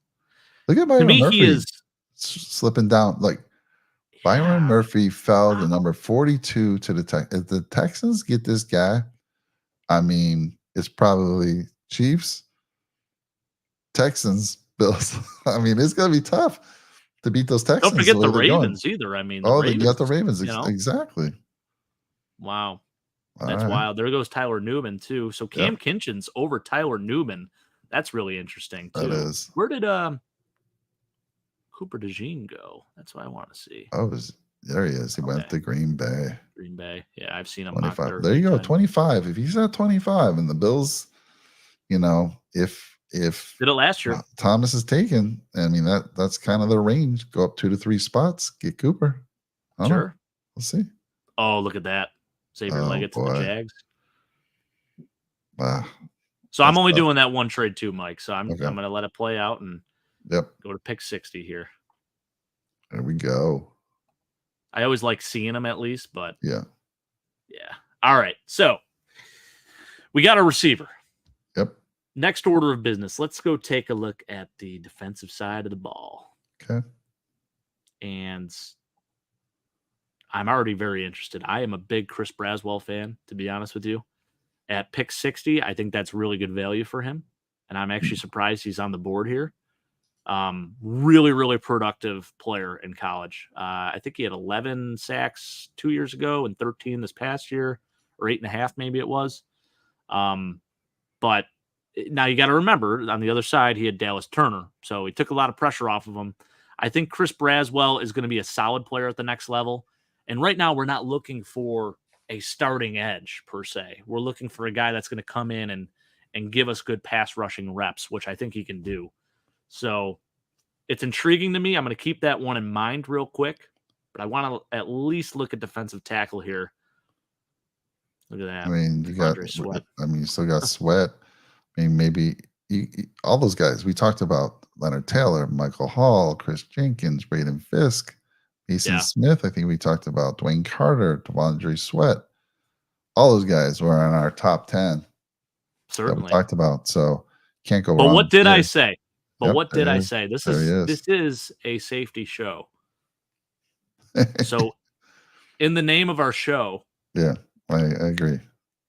Look at Byron Murphy. He is slipping down. Like, Byron Murphy fell to number 42 to the Texans. If the Texans get this guy, I mean, it's probably Chiefs, Texans, Bills. I mean, it's going to be tough to beat those Texans. Don't forget the Ravens either. I mean, you got the Ravens. Exactly. Wow. That's wild. There goes Tyler Newman, too. So Cam Kinchins over Tyler Newman. That's really interesting, too. That is. Where did Cooper DeJean go? That's what I want to see. Oh, there he is. He went to Green Bay. Green Bay. Yeah, I've seen him. 25. There you go. 25. If he's at 25 and the Bills, if did it last year, Thomas is taken, I mean, that's kind of the range. Go up 2 to 3 spots, get Cooper. Sure. We'll see. Oh, look at that. Xavier Leggett to the Jags. Wow. So I'm only doing that one trade too, Mike. So I'm going to let it play out and go to pick 60 here. There we go. I always like seeing them at least, but yeah. All right. So we got a receiver. Yep. Next order of business. Let's go take a look at the defensive side of the ball. Okay. And I'm already very interested. I am a big Chris Braswell fan, to be honest with you. At pick 60, I think that's really good value for him. And I'm actually surprised he's on the board here. Really, really productive player in college. I think he had 11 sacks 2 years ago and 13 this past year, or 8.5 maybe it was. But now you got to remember, on the other side, he had Dallas Turner. So he took a lot of pressure off of him. I think Chris Braswell is going to be a solid player at the next level. And right now, we're not looking for a starting edge, per se. We're looking for a guy that's going to come in and give us good pass rushing reps, which I think he can do. So it's intriguing to me. I'm going to keep that one in mind real quick. But I want to at least look at defensive tackle here. Look at I that. mean, Devondre Sweat. you still got Sweat. I mean, maybe all those guys we talked about: Leonard Taylor, Michael Hall, Chris Jenkins, Braden Fisk, Mason Yeah, Smith. I think we talked about Dwayne Carter, Devondre Sweat. All those guys were in our top 10 that we certainly. talked about. So can't go But wrong what did I here. say? But Yep, what did there he I is. say? This There he is is. this is a safety show. So in the name of our show, Yeah, I agree.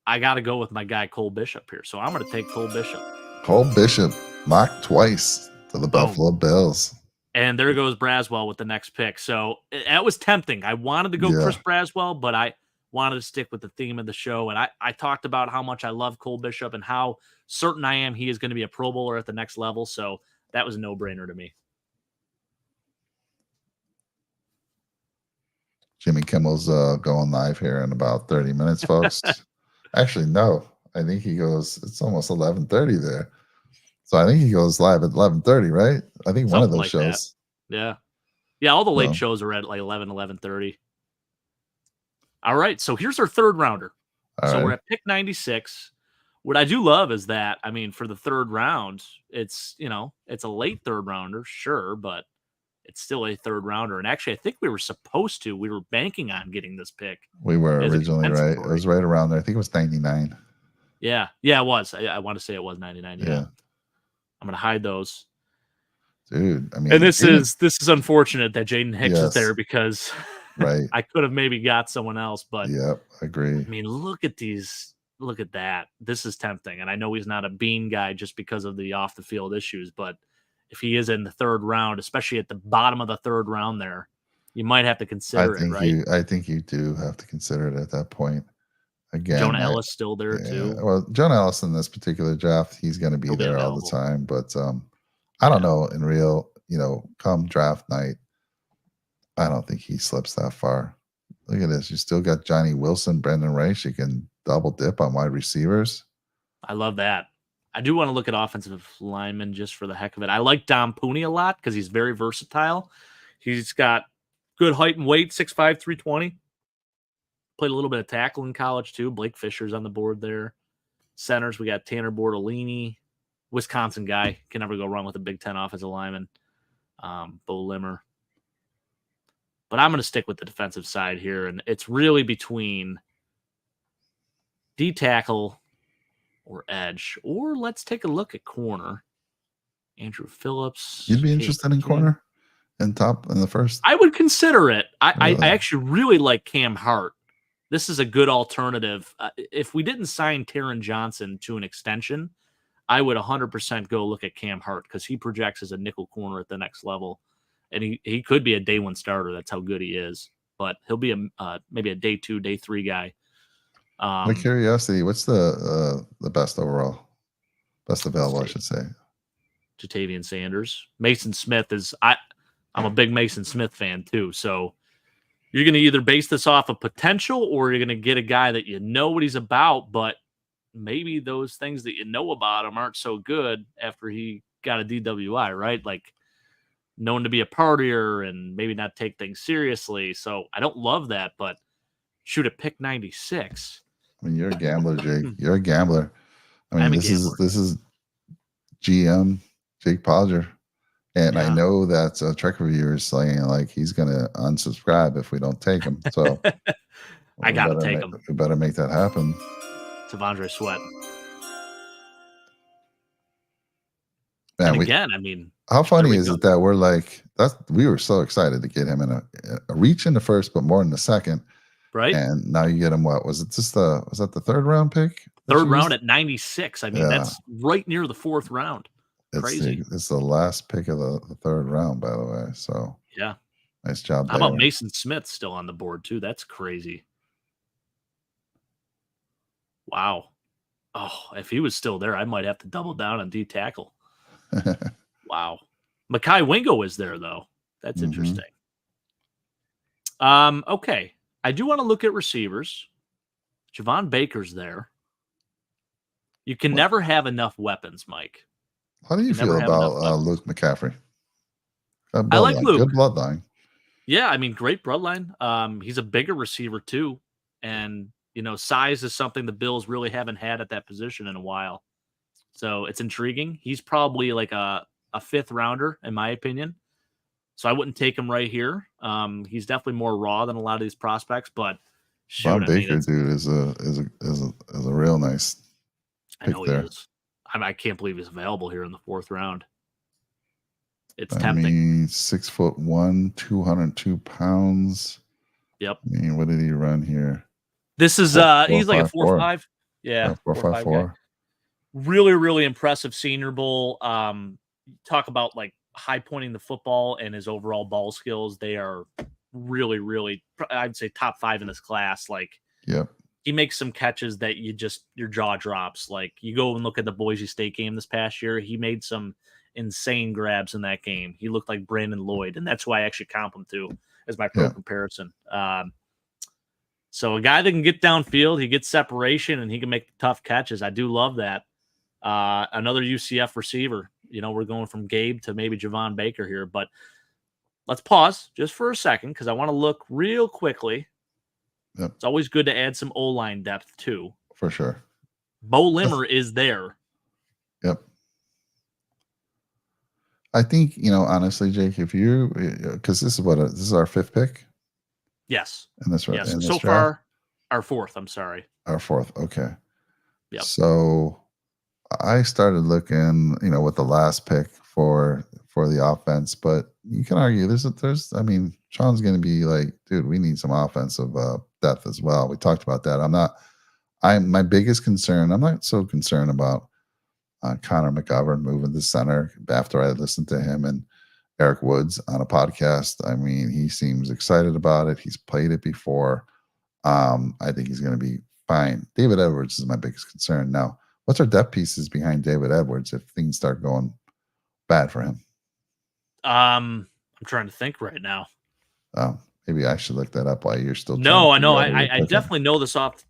I got to go with my guy Cole Bishop here. So I'm going to take Cole Bishop. Cole Bishop mocked twice to the Boom. Buffalo Bills. And there goes Braswell with the next pick. So that was tempting. I wanted to go Yeah. Chris Braswell, but I wanted to stick with the theme of the show. And I talked about how much I love Cole Bishop and how certain I am he is going to be a Pro Bowler at the next level. So that was a no-brainer to me. Jimmy Kimmel's going live here in about 30 minutes, folks. Actually, no. I think he goes, it's almost 11:30 there. So I think he goes live at 11:30, right? I think one of Something those like that. shows. Yeah. Yeah, all the late So, shows are at like 11, 11:30. All right, so here's our third rounder. all So we're right. at pick 96. What I do love is that, I mean, for the third round, it's, it's a late third rounder, sure, but it's still a third rounder. And actually, I think we were banking on getting this pick We were as a originally right. It compensatory. was right around there. I think it was 99. Yeah, it was. I want to say it was 99. Yeah. I'm going to hide those. Dude, I mean, And this is unfortunate that Jaden Hicks is there yes, because right. I could have maybe got someone else, but Yep, agree. I mean, look at these. Look at that. This is tempting. And I know he's not a bean guy just because of the off the field issues, but if he is in the third round, especially at the bottom of the third round there, you might have to consider it, right? I think you do have to consider it at that point. Again, Jonah Ellis still there too. well, John Ellis in this particular draft, he's going to be He'll be there all the available. time. But I don't know. In real, come draft night, I don't think he slips that far. Look at this. You still got Johnny Wilson, Brendan Rice. You can double dip on wide receivers. I love that. I do want to look at offensive linemen just for the heck of it. I like Dom Pooney a lot because he's very versatile. He's got good height and weight, 6'5", 320. Played a little bit of tackle in college too. Blake Fisher's on the board there. Centers, we got Tanner Bortolini, Wisconsin guy. Can never go wrong with a Big Ten offensive lineman. Bo Limmer. But I'm going to stick with the defensive side here, and it's really between D tackle or edge, or let's take a look at corner. Andrew Phillips. You'd be interested in corner and top in the first? I would consider it. I Really? actually really like Cam Hart. This is a good alternative. If we didn't sign Taron Johnson to an extension, I would 100% go look at Cam Hart because he projects as a nickel corner at the next level. And he could be a day one starter. That's how good he is. But he'll be maybe a day 2, day 3 guy. My curiosity, what's the best overall? Best available, I should say. Jatavian Sanders. Mason Smith is I'm a big Mason Smith fan too. So you're going to either base this off of potential or you're going to get a guy that you know what he's about, but maybe those things that you know about him aren't so good after he got a DWI, right? Like known to be a partier and maybe not take things seriously. So I don't love that, but shoot a pick 96. I mean, you're a gambler, Jake. You're a gambler. I mean, I'm a this gambler. is GM Jake Podger. And I Yeah. know that Trek Reviewer is saying like he's going to unsubscribe if we don't take him. So I got to take him. We better make that happen. Devondre Sweat. Man, and again, I mean, how funny is go. it that we're like we were so excited to get him in a reach in the first, but more in the second. Right. And now you get him. What was it? Was that the third round pick? Third round at 96. I mean, Yeah. that's right near the fourth round. Crazy. It's the last pick of the third round, by the way. So yeah, nice job. How about Mason Smith still on the board too? That's crazy. Wow. Oh, if he was still there, I might have to double down on D tackle. Wow. Mekhi Wingo is there though. That's interesting. Okay. I do want to look at receivers. Javon Baker's there. You can never have enough weapons, Mike. How do you feel about Luke McCaffrey? I like Luke. Good bloodline. Yeah, I mean, great bloodline. He's a bigger receiver too, and size is something the Bills really haven't had at that position in a while. So it's intriguing. He's probably like a fifth rounder, in my opinion. So I wouldn't take him right here. He's definitely more raw than a lot of these prospects, but shoot, Bob I mean, Baker, dude, is a real nice I pick know he there. is. I can't believe he's available here in the fourth round. It's I tempting. mean, 6'1", 202 pounds. Yep. I mean, what did he run here? This is he's like a 4.5. Yeah, 4.5 guy. 4.54. Really, really impressive Senior Bowl. Talk about like high pointing the football and his overall ball skills. They are really, really, I'd say top 5 in this class. Like, Yep. he makes some catches that your jaw drops. Like, you go and look at the Boise State game this past year. He made some insane grabs in that game. He looked like Brandon Lloyd, and that's why I actually comp him to as my pro Yeah. comparison. So a guy that can get downfield, he gets separation, and he can make tough catches. I do love that. Another UCF receiver. We're going from Gabe to maybe Javon Baker here, but let's pause just for a second because I want to look real quickly. Yep. It's always good to add some O-line depth too. For sure. Bo Limmer is there. Yep. I think, honestly, Jake, if you, because this is our 5th pick. Yes. In this, yes. in this so draft? Far, our 4th. I'm sorry. Our 4th. Okay. Yep. So I started looking, with the last pick for the offense, but you can argue I mean, Sean's going to be like, dude, we need some offensive depth as well. We talked about that. My biggest concern, I'm not so concerned about Connor McGovern moving to center after I listened to him and Eric Woods on a podcast. I mean, he seems excited about it. He's played it before. I think he's going to be fine. David Edwards is my biggest concern. Now, what's our depth pieces behind David Edwards if things start going bad for him? I'm trying to think right now. Maybe I should look that up while you're still. No, I know. I definitely know this off.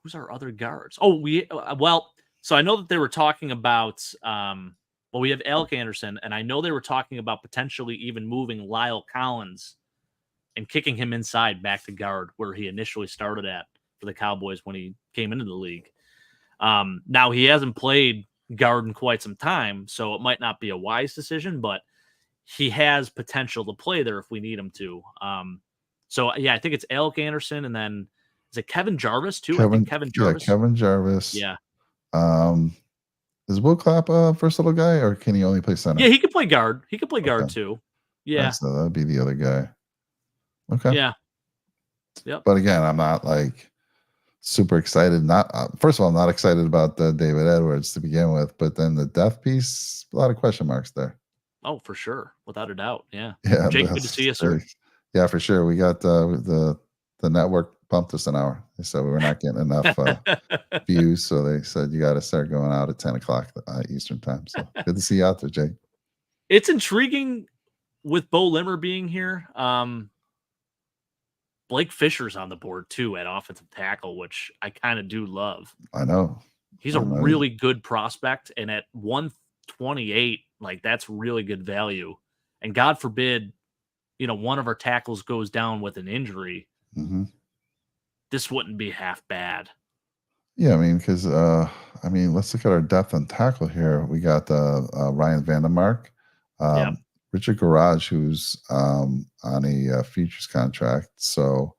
Who's our other guards? Oh, so I know that they were talking about. We have Alec Anderson, and I know they were talking about potentially even moving Lyle Collins and kicking him inside back to guard where he initially started at for the Cowboys when he came into the league. Now he hasn't played guard in quite some time, so it might not be a wise decision, but he has potential to play there if we need him to. I think it's Alec Anderson, and then is it Kevin Jarvis too? I think Kevin Jarvis. Yeah, Kevin Jarvis. Yeah. Is Will Clapp a versatile guy, or can he only play center? Yeah, he could play guard. He could play guard too. Yeah. Right, so that'd be the other guy. Okay. Yeah. Yep. But again, I'm not like super excited. First of all, I'm not excited about David Edwards to begin with, but then the depth piece, a lot of question marks there. Oh, for sure, without a doubt. Yeah. Yeah. Jake, good to see you, sir. Yeah, for sure. We got the network pumped us an hour. They said we were not getting enough views, so they said you got to start going out at 10 o'clock Eastern time. So good to see you out there, Jake. It's intriguing with Bo Limmer being here. Blake Fisher's on the board too at offensive tackle, which I kind of do love. I know. He's a really good prospect, and at 128, like that's really good value. And God forbid, one of our tackles goes down with an injury. Mm-hmm. This wouldn't be half bad. Yeah, I mean, because let's look at our depth on tackle here. We got Ryan Vandermark, Richard Garage, who's on a futures contract. So,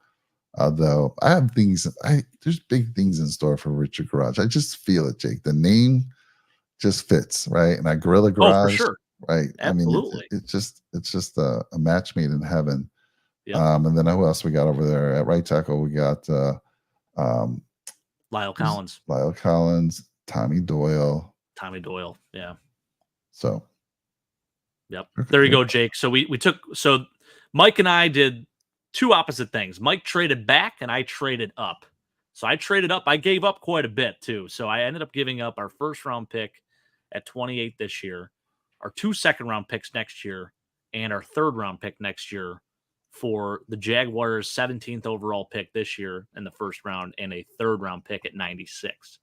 although I have there's big things in store for Richard Garage. I just feel it, Jake. The name just fits, right? And Gorilla Garage, for sure, right? Absolutely. I mean, it's just a match made in heaven. Yep. And then who else we got over there at right tackle? We got Lyle Collins, Tommy Doyle. Yeah. So. Yep. There you go, Jake. So so Mike and I did two opposite things. Mike traded back and I traded up. So I traded up. I gave up quite a bit too. So I ended up giving up our first round pick at 28 this year, our 2 second-round picks next year, and our third-round pick next year for the Jaguars' 17th overall pick this year in the first round and a third-round pick at 96.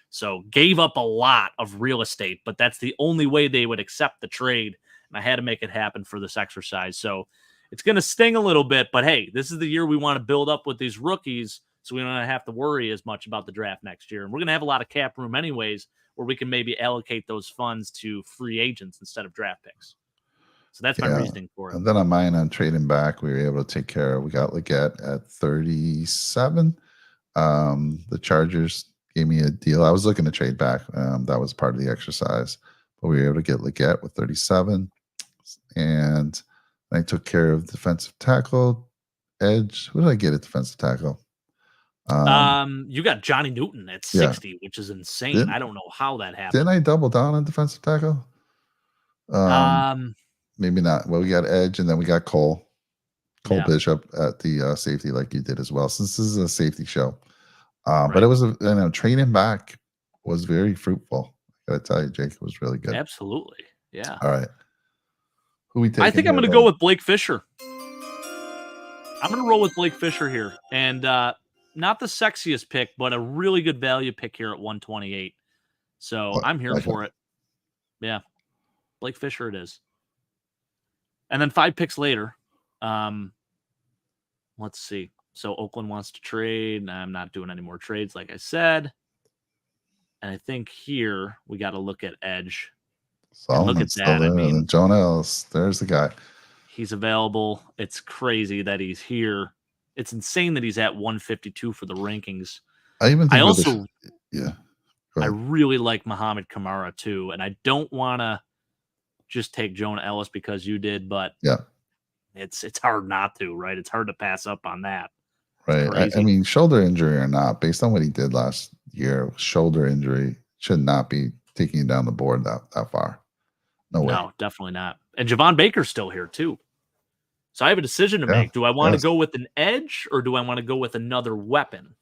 So gave up a lot of real estate, but that's the only way they would accept the trade. And I had to make it happen for this exercise. So It's going to sting a little bit, but hey, this is the year we want to build up with these rookies so we don't have to worry as much about the draft next year. And we're going to have a lot of cap room anyways, where we can maybe allocate those funds to free agents instead of draft picks. So that's my Yeah. reasoning for it. And then on mine, on trading back, we were able to take care of. We got Leggett at 37. The Chargers gave me a deal. I was looking to trade back. That was part of the exercise, but we were able to get Leggett with 37. And I took care of defensive tackle, edge. Who did I get at defensive tackle? You got Johnny Newton at Yeah. 60, which is insane. Didn't, I don't know how that happened. didn't I double down on defensive tackle? Maybe not. Well, we got edge, and then we got Cole Yeah. Bishop at the safety, like you did as well. Since this is a safety show, Right. but it was trading back was very fruitful. I gotta tell you, Jake, it was really good. Absolutely. Yeah. All right. Who we taking? I think I'm here, going to buddy? go with Blake Fisher. I'm going to roll with Blake Fisher here. And not the sexiest pick, but a really good value pick here at 128. So Oh, I'm here like for him. it. Yeah. Blake Fisher it is. And then 5 picks later, let's see. So Oakland wants to trade. I'm not doing any more trades, like I said. And I think here we got to look at edge. And look at Solomon's still that. there. I mean, and then Jonah Ellis. There's the guy. he's available. It's crazy that he's here. It's insane that he's at 152 for the rankings. I even think I with the also, yeah. I Go ahead. really like Muhammad Kamara too. And I don't want to just take Jonah Ellis because you did, but Yeah. it's hard not to, right? It's hard to pass up on that. Right. I Crazy. mean, shoulder injury or not, based on what he did last year, shoulder injury should not be taking you down the board that far. No way. No, definitely not. And Javon Baker's still here too. So I have a decision to Yeah, make. Do I want to yes. go with an edge or do I want to go with another weapon?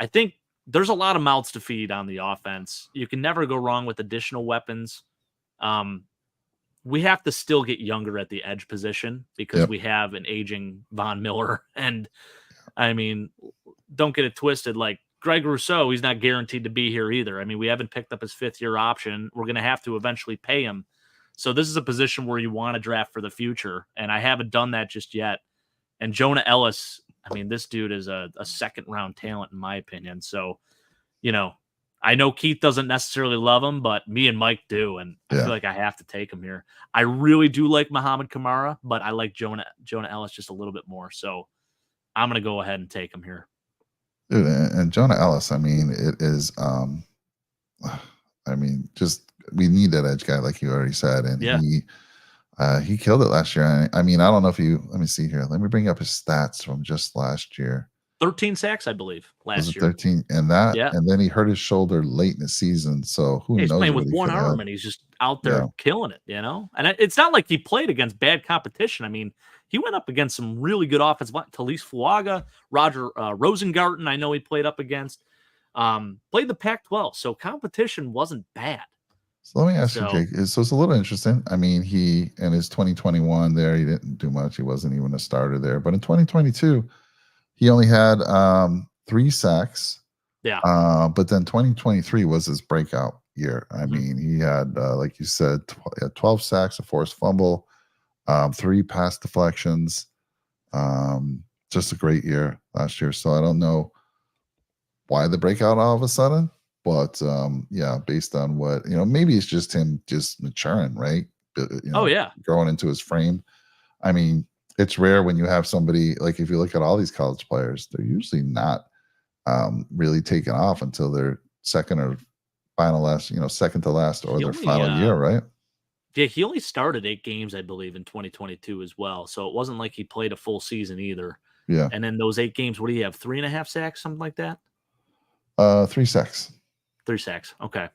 I think there's a lot of mouths to feed on the offense. You can never go wrong with additional weapons. We have to still get younger at the edge position because Yep. we have an aging Von Miller. And I mean, don't get it twisted. Like Greg Rousseau, he's not guaranteed to be here either. I mean, we haven't picked up his 5th-year option. We're going to have to eventually pay him. So this is a position where you want to draft for the future. And I haven't done that just yet. And Jonah Ellis, I mean, this dude is a second-round talent, in my opinion. So, I know Keith doesn't necessarily love him, but me and Mike do. And I feel like I have to take him here. I really do like Muhammad Kamara, but I like Jonah Ellis just a little bit more. So I'm going to go ahead and take him here. Dude, and Jonah Ellis, I mean, it is, just we need that edge guy, like you already said. And Yeah. he killed it last year. I mean, I don't know if let me see here. Let me bring up his stats from just last year. 13 sacks, I believe, Was last it year. 13? And then he hurt his shoulder late in the season. So who He's knows? playing what with he one could arm have. and he's just out there killing it, And it's not like he played against bad competition. I mean, he went up against some really good offensive line. Talise Fuaga, Roger Rosengarten, I know he played up against. Played the Pac-12, so competition wasn't bad. So let me ask you, Jake. So it's a little interesting. I mean, he in his 2021 there, he didn't do much. He wasn't even a starter there. But in 2022, he only had 3 sacks. Yeah. But then 2023 was his breakout year. I mean, he had, like you said, 12 sacks, a forced fumble, 3 pass deflections. Just a great year last year. So I don't know why the breakout all of a sudden. But based on what, maybe it's just him just maturing, right? Growing into his frame. I mean, it's rare when you have somebody, like if you look at all these college players, they're usually not really taken off until their second to last or their final year, right? Yeah, he only started 8 games, I believe, in 2022 as well. So it wasn't like he played a full season either. Yeah. And then those 8 games, what do you have? 3.5 sacks, something like that? 3 sacks. 3 sacks. Okay.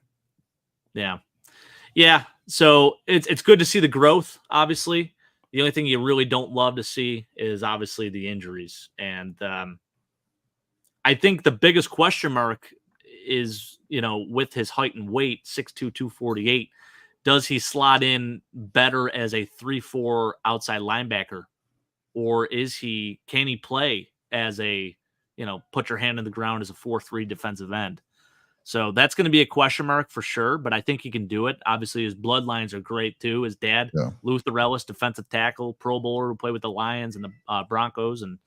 Yeah. Yeah. So it's good to see the growth, obviously. The only thing you really don't love to see is obviously the injuries. And I think the biggest question mark is, with his height and weight, 6'2", 248, does he slot in better as a 3-4 outside linebacker? Or can he play as a, put your hand in the ground as a 4-3 defensive end? So that's going to be a question mark for sure, but I think he can do it. Obviously, his bloodlines are great too. His dad, Yeah. Luther Ellis, defensive tackle, Pro Bowler who played with the Lions and the Broncos, and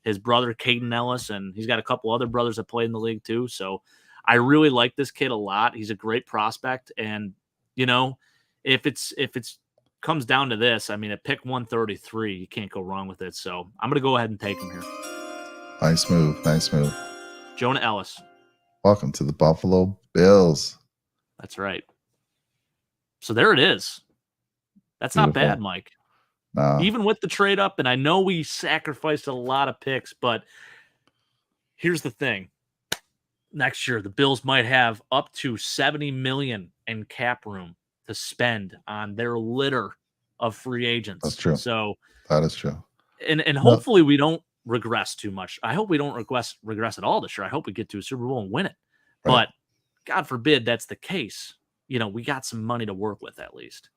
his brother, Caden Ellis, and he's got a couple other brothers that play in the league too. So I really like this kid a lot. He's a great prospect. And, you know, if it's comes down to this, I mean, at pick 133, you can't go wrong with it. So I'm going to go ahead and take him here. Nice move. Nice move. Jonah Ellis. Welcome to the Buffalo Bills. That's right. So there it is. That's Beautiful. not bad, Mike. No. Even with the trade up, and I know we sacrificed a lot of picks, but here's the thing. Next year, the Bills might have up to $70 million in cap room to spend on their litter of free agents. That's true. So that is true. And hopefully we don't regress too much. I hope we don't regress at all this year. I hope we get to a Super Bowl and win it. Right. But God forbid that's the case. You know, we got some money to work with at least.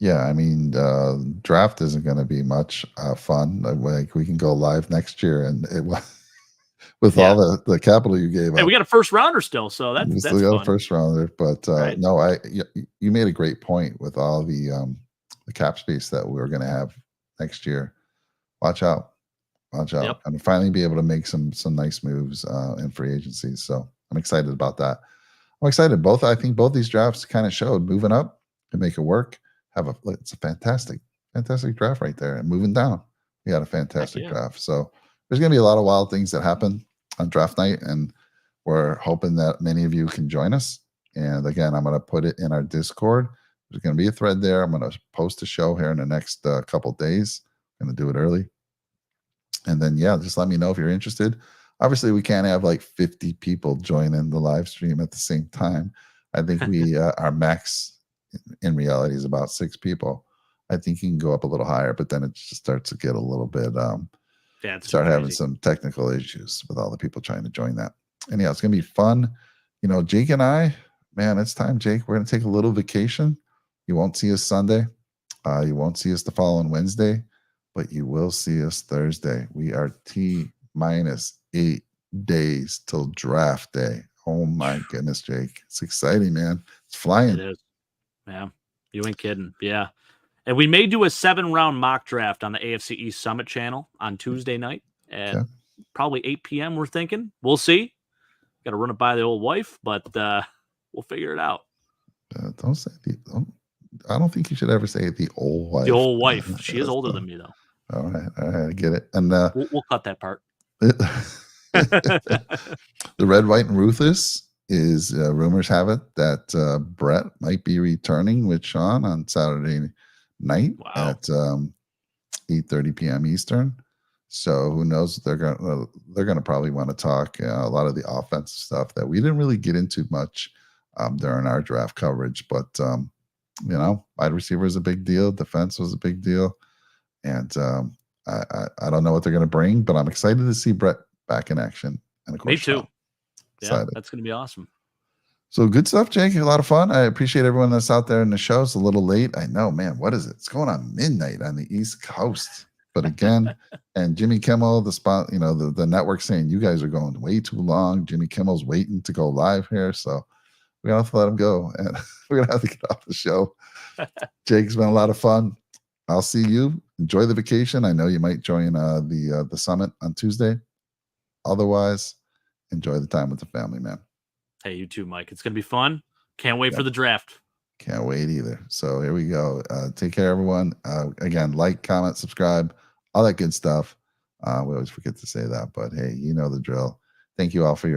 Yeah, I mean, draft isn't going to be much fun. Like we can go live next year, and with all the capital you gave up. We got a first rounder still, so that's still got fun. A first rounder. But right. No, you made a great point with all the cap space that we're going to have next year. Watch out, yep. and finally be able to make some nice moves in free agency. So I'm excited about that. I'm excited. I think both these drafts kind of showed moving up to make it work. It's a fantastic draft right there. And moving down, we had a fantastic draft. So there's going to be a lot of wild things that happen on draft night, and we're hoping that many of you can join us. And again, I'm going to put it in our Discord. There's going to be a thread there. I'm going to post a show here in the next couple days. I'm going to do it early. And then, just let me know if you're interested. Obviously, we can't have like 50 people join in the live stream at the same time. I think our max in reality is about 6 people. I think you can go up a little higher, but then it just starts to get a little bit start having some technical issues with all the people trying to join that. And it's gonna be fun. You know, Jake and I, man, it's time, Jake. We're gonna take a little vacation. You won't see us Sunday. You won't see us the following Wednesday, but you will see us Thursday. We are T-8 days till draft day. Oh my goodness, Jake. It's exciting, man. It's flying. It is. Yeah, you ain't kidding. Yeah. And we may do a 7-round mock draft on the AFC East Summit channel on Tuesday night at probably 8 p.m. We're thinking. We'll see. Got to run it by the old wife, but we'll figure it out. Don't say I don't think you should ever say the old wife. The old wife. She is older than me, though. All right. I get it. And we'll cut that part. The Red, White, and Ruthless is rumors have it that Brett might be returning with Sean on Saturday night at 8:30 p.m. Eastern. So who knows? They're gonna probably want to talk a lot of the offensive stuff that we didn't really get into much during our draft coverage. But wide receiver is a big deal. Defense was a big deal, and I don't know what they're gonna bring, but I'm excited to see Brett back in action. And of course, me too. Yeah, that's going to be awesome. So good stuff, Jake. A lot of fun. I appreciate everyone that's out there in the show. It's a little late. I know, man. What is it? It's going on midnight on the East Coast. But again, and Jimmy Kimmel, the network saying you guys are going way too long. Jimmy Kimmel's waiting to go live here. So we're going to have to let him go. And we're going to have to get off the show. Jake's been a lot of fun. I'll see you. Enjoy the vacation. I know you might join the summit on Tuesday. Otherwise, enjoy the time with the family, man. Hey, you too, Mike. It's going to be fun. Can't wait for the draft. Can't wait either. So here we go. Take care, everyone. Again, like, comment, subscribe, all that good stuff. We always forget to say that, but hey, you know the drill. Thank you all for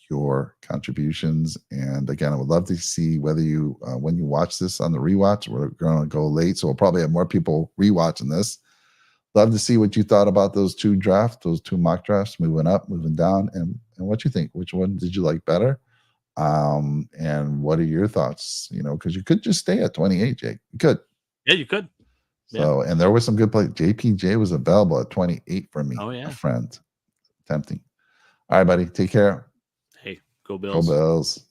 your contributions. And again, I would love to see whether you, when you watch this on the rewatch, we're going to go late, so we'll probably have more people rewatching this. Love to see what you thought about those 2 mock drafts, moving up, moving down, and what you think. Which one did you like better? And what are your thoughts? Because you could just stay at 28, Jake. You could. Yeah, you could. So, and there was some good play. JPJ was available at 28 for me. Oh, yeah. A friend. Tempting. All right, buddy. Take care. Hey, go Bills. Go Bills.